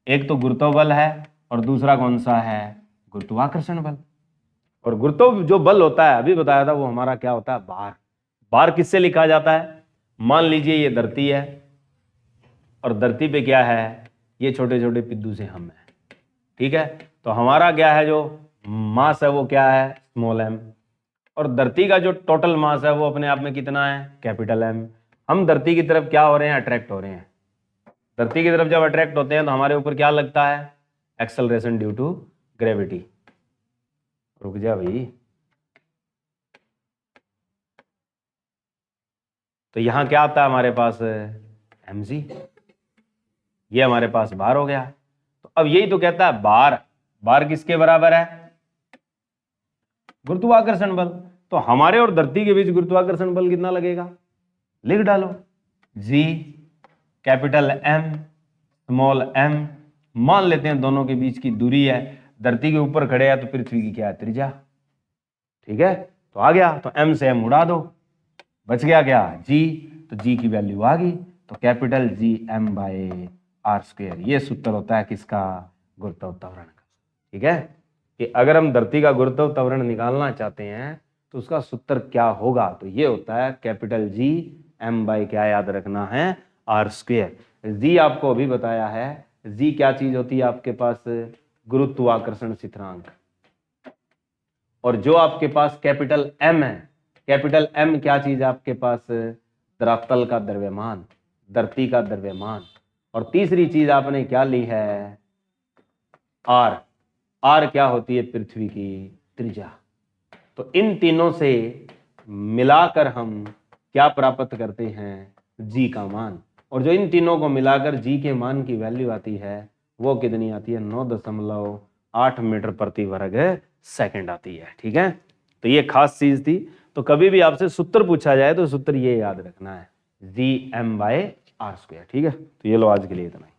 Speaker 1: एक तो गुरुत्व बल है और दूसरा कौन सा है, गुरुत्वाकर्षण बल। और गुरुत्व जो बल होता है अभी बताया था वो हमारा क्या होता है, बार। बार किससे लिखा जाता है, मान लीजिए ये धरती है और धरती पे क्या है, ये छोटे छोटे पिद्दू से हम है, ठीक है। तो हमारा क्या है, जो मास है वो क्या है, स्मॉल एम। और धरती का जो टोटल मास है वो अपने आप में कितना है, कैपिटल एम। हम धरती की तरफ क्या हो रहे हैं, अट्रैक्ट हो रहे हैं। धरती की तरफ जब अट्रैक्ट होते हैं तो हमारे ऊपर क्या लगता है, एक्सेलरेशन ड्यू टू ग्रेविटी। रुक जा भाई, तो यहां क्या आता है हमारे पास, mg, ये हमारे पास बार हो गया। तो अब यही तो कहता है बार, बार किसके बराबर है, गुरुत्वाकर्षण बल। तो हमारे और धरती के बीच गुरुत्वाकर्षण बल कितना लगेगा, लिख डालो, g capital M small m। मान लेते हैं दोनों के बीच की दूरी है, धरती के ऊपर खड़े हैं तो पृथ्वी की क्या है, त्रिज्या, ठीक है। तो आ गया, तो m से m उड़ा दो, बच गया क्या, g। तो g की वैल्यू आ गई, तो कैपिटल G m/r²। ये सूत्र होता है किसका, गुरुत्व त्वरण का, ठीक है। कि अगर हम धरती का गुरुत्व त्वरण निकालना चाहते हैं तो उसका सूत्र क्या होगा, तो ये होता है कैपिटल G m/, क्या याद रखना है, आर स्क्वेयर। जी आपको अभी बताया है, जी क्या चीज होती है आपके पास, गुरुत्वाकर्षण स्थिरांक। और जो आपके पास कैपिटल एम है, कैपिटल एम क्या चीज है आपके पास, धरातल का द्रव्यमान, धरती का द्रव्यमान। और तीसरी चीज आपने क्या ली है, आर। आर क्या होती है, पृथ्वी की त्रिज्या। तो इन तीनों से मिलाकर हम क्या प्राप्त करते हैं, जी का मान। और जो इन तीनों को मिलाकर जी के मान की वैल्यू आती है वो कितनी आती है, 9.8 मीटर प्रति वर्ग सेकंड आती है। ठीक है, तो ये खास चीज थी। तो कभी भी आपसे सूत्र पूछा जाए तो सूत्र ये याद रखना है, G M by R square. ठीक है, तो ये लो आज के लिए इतना ही।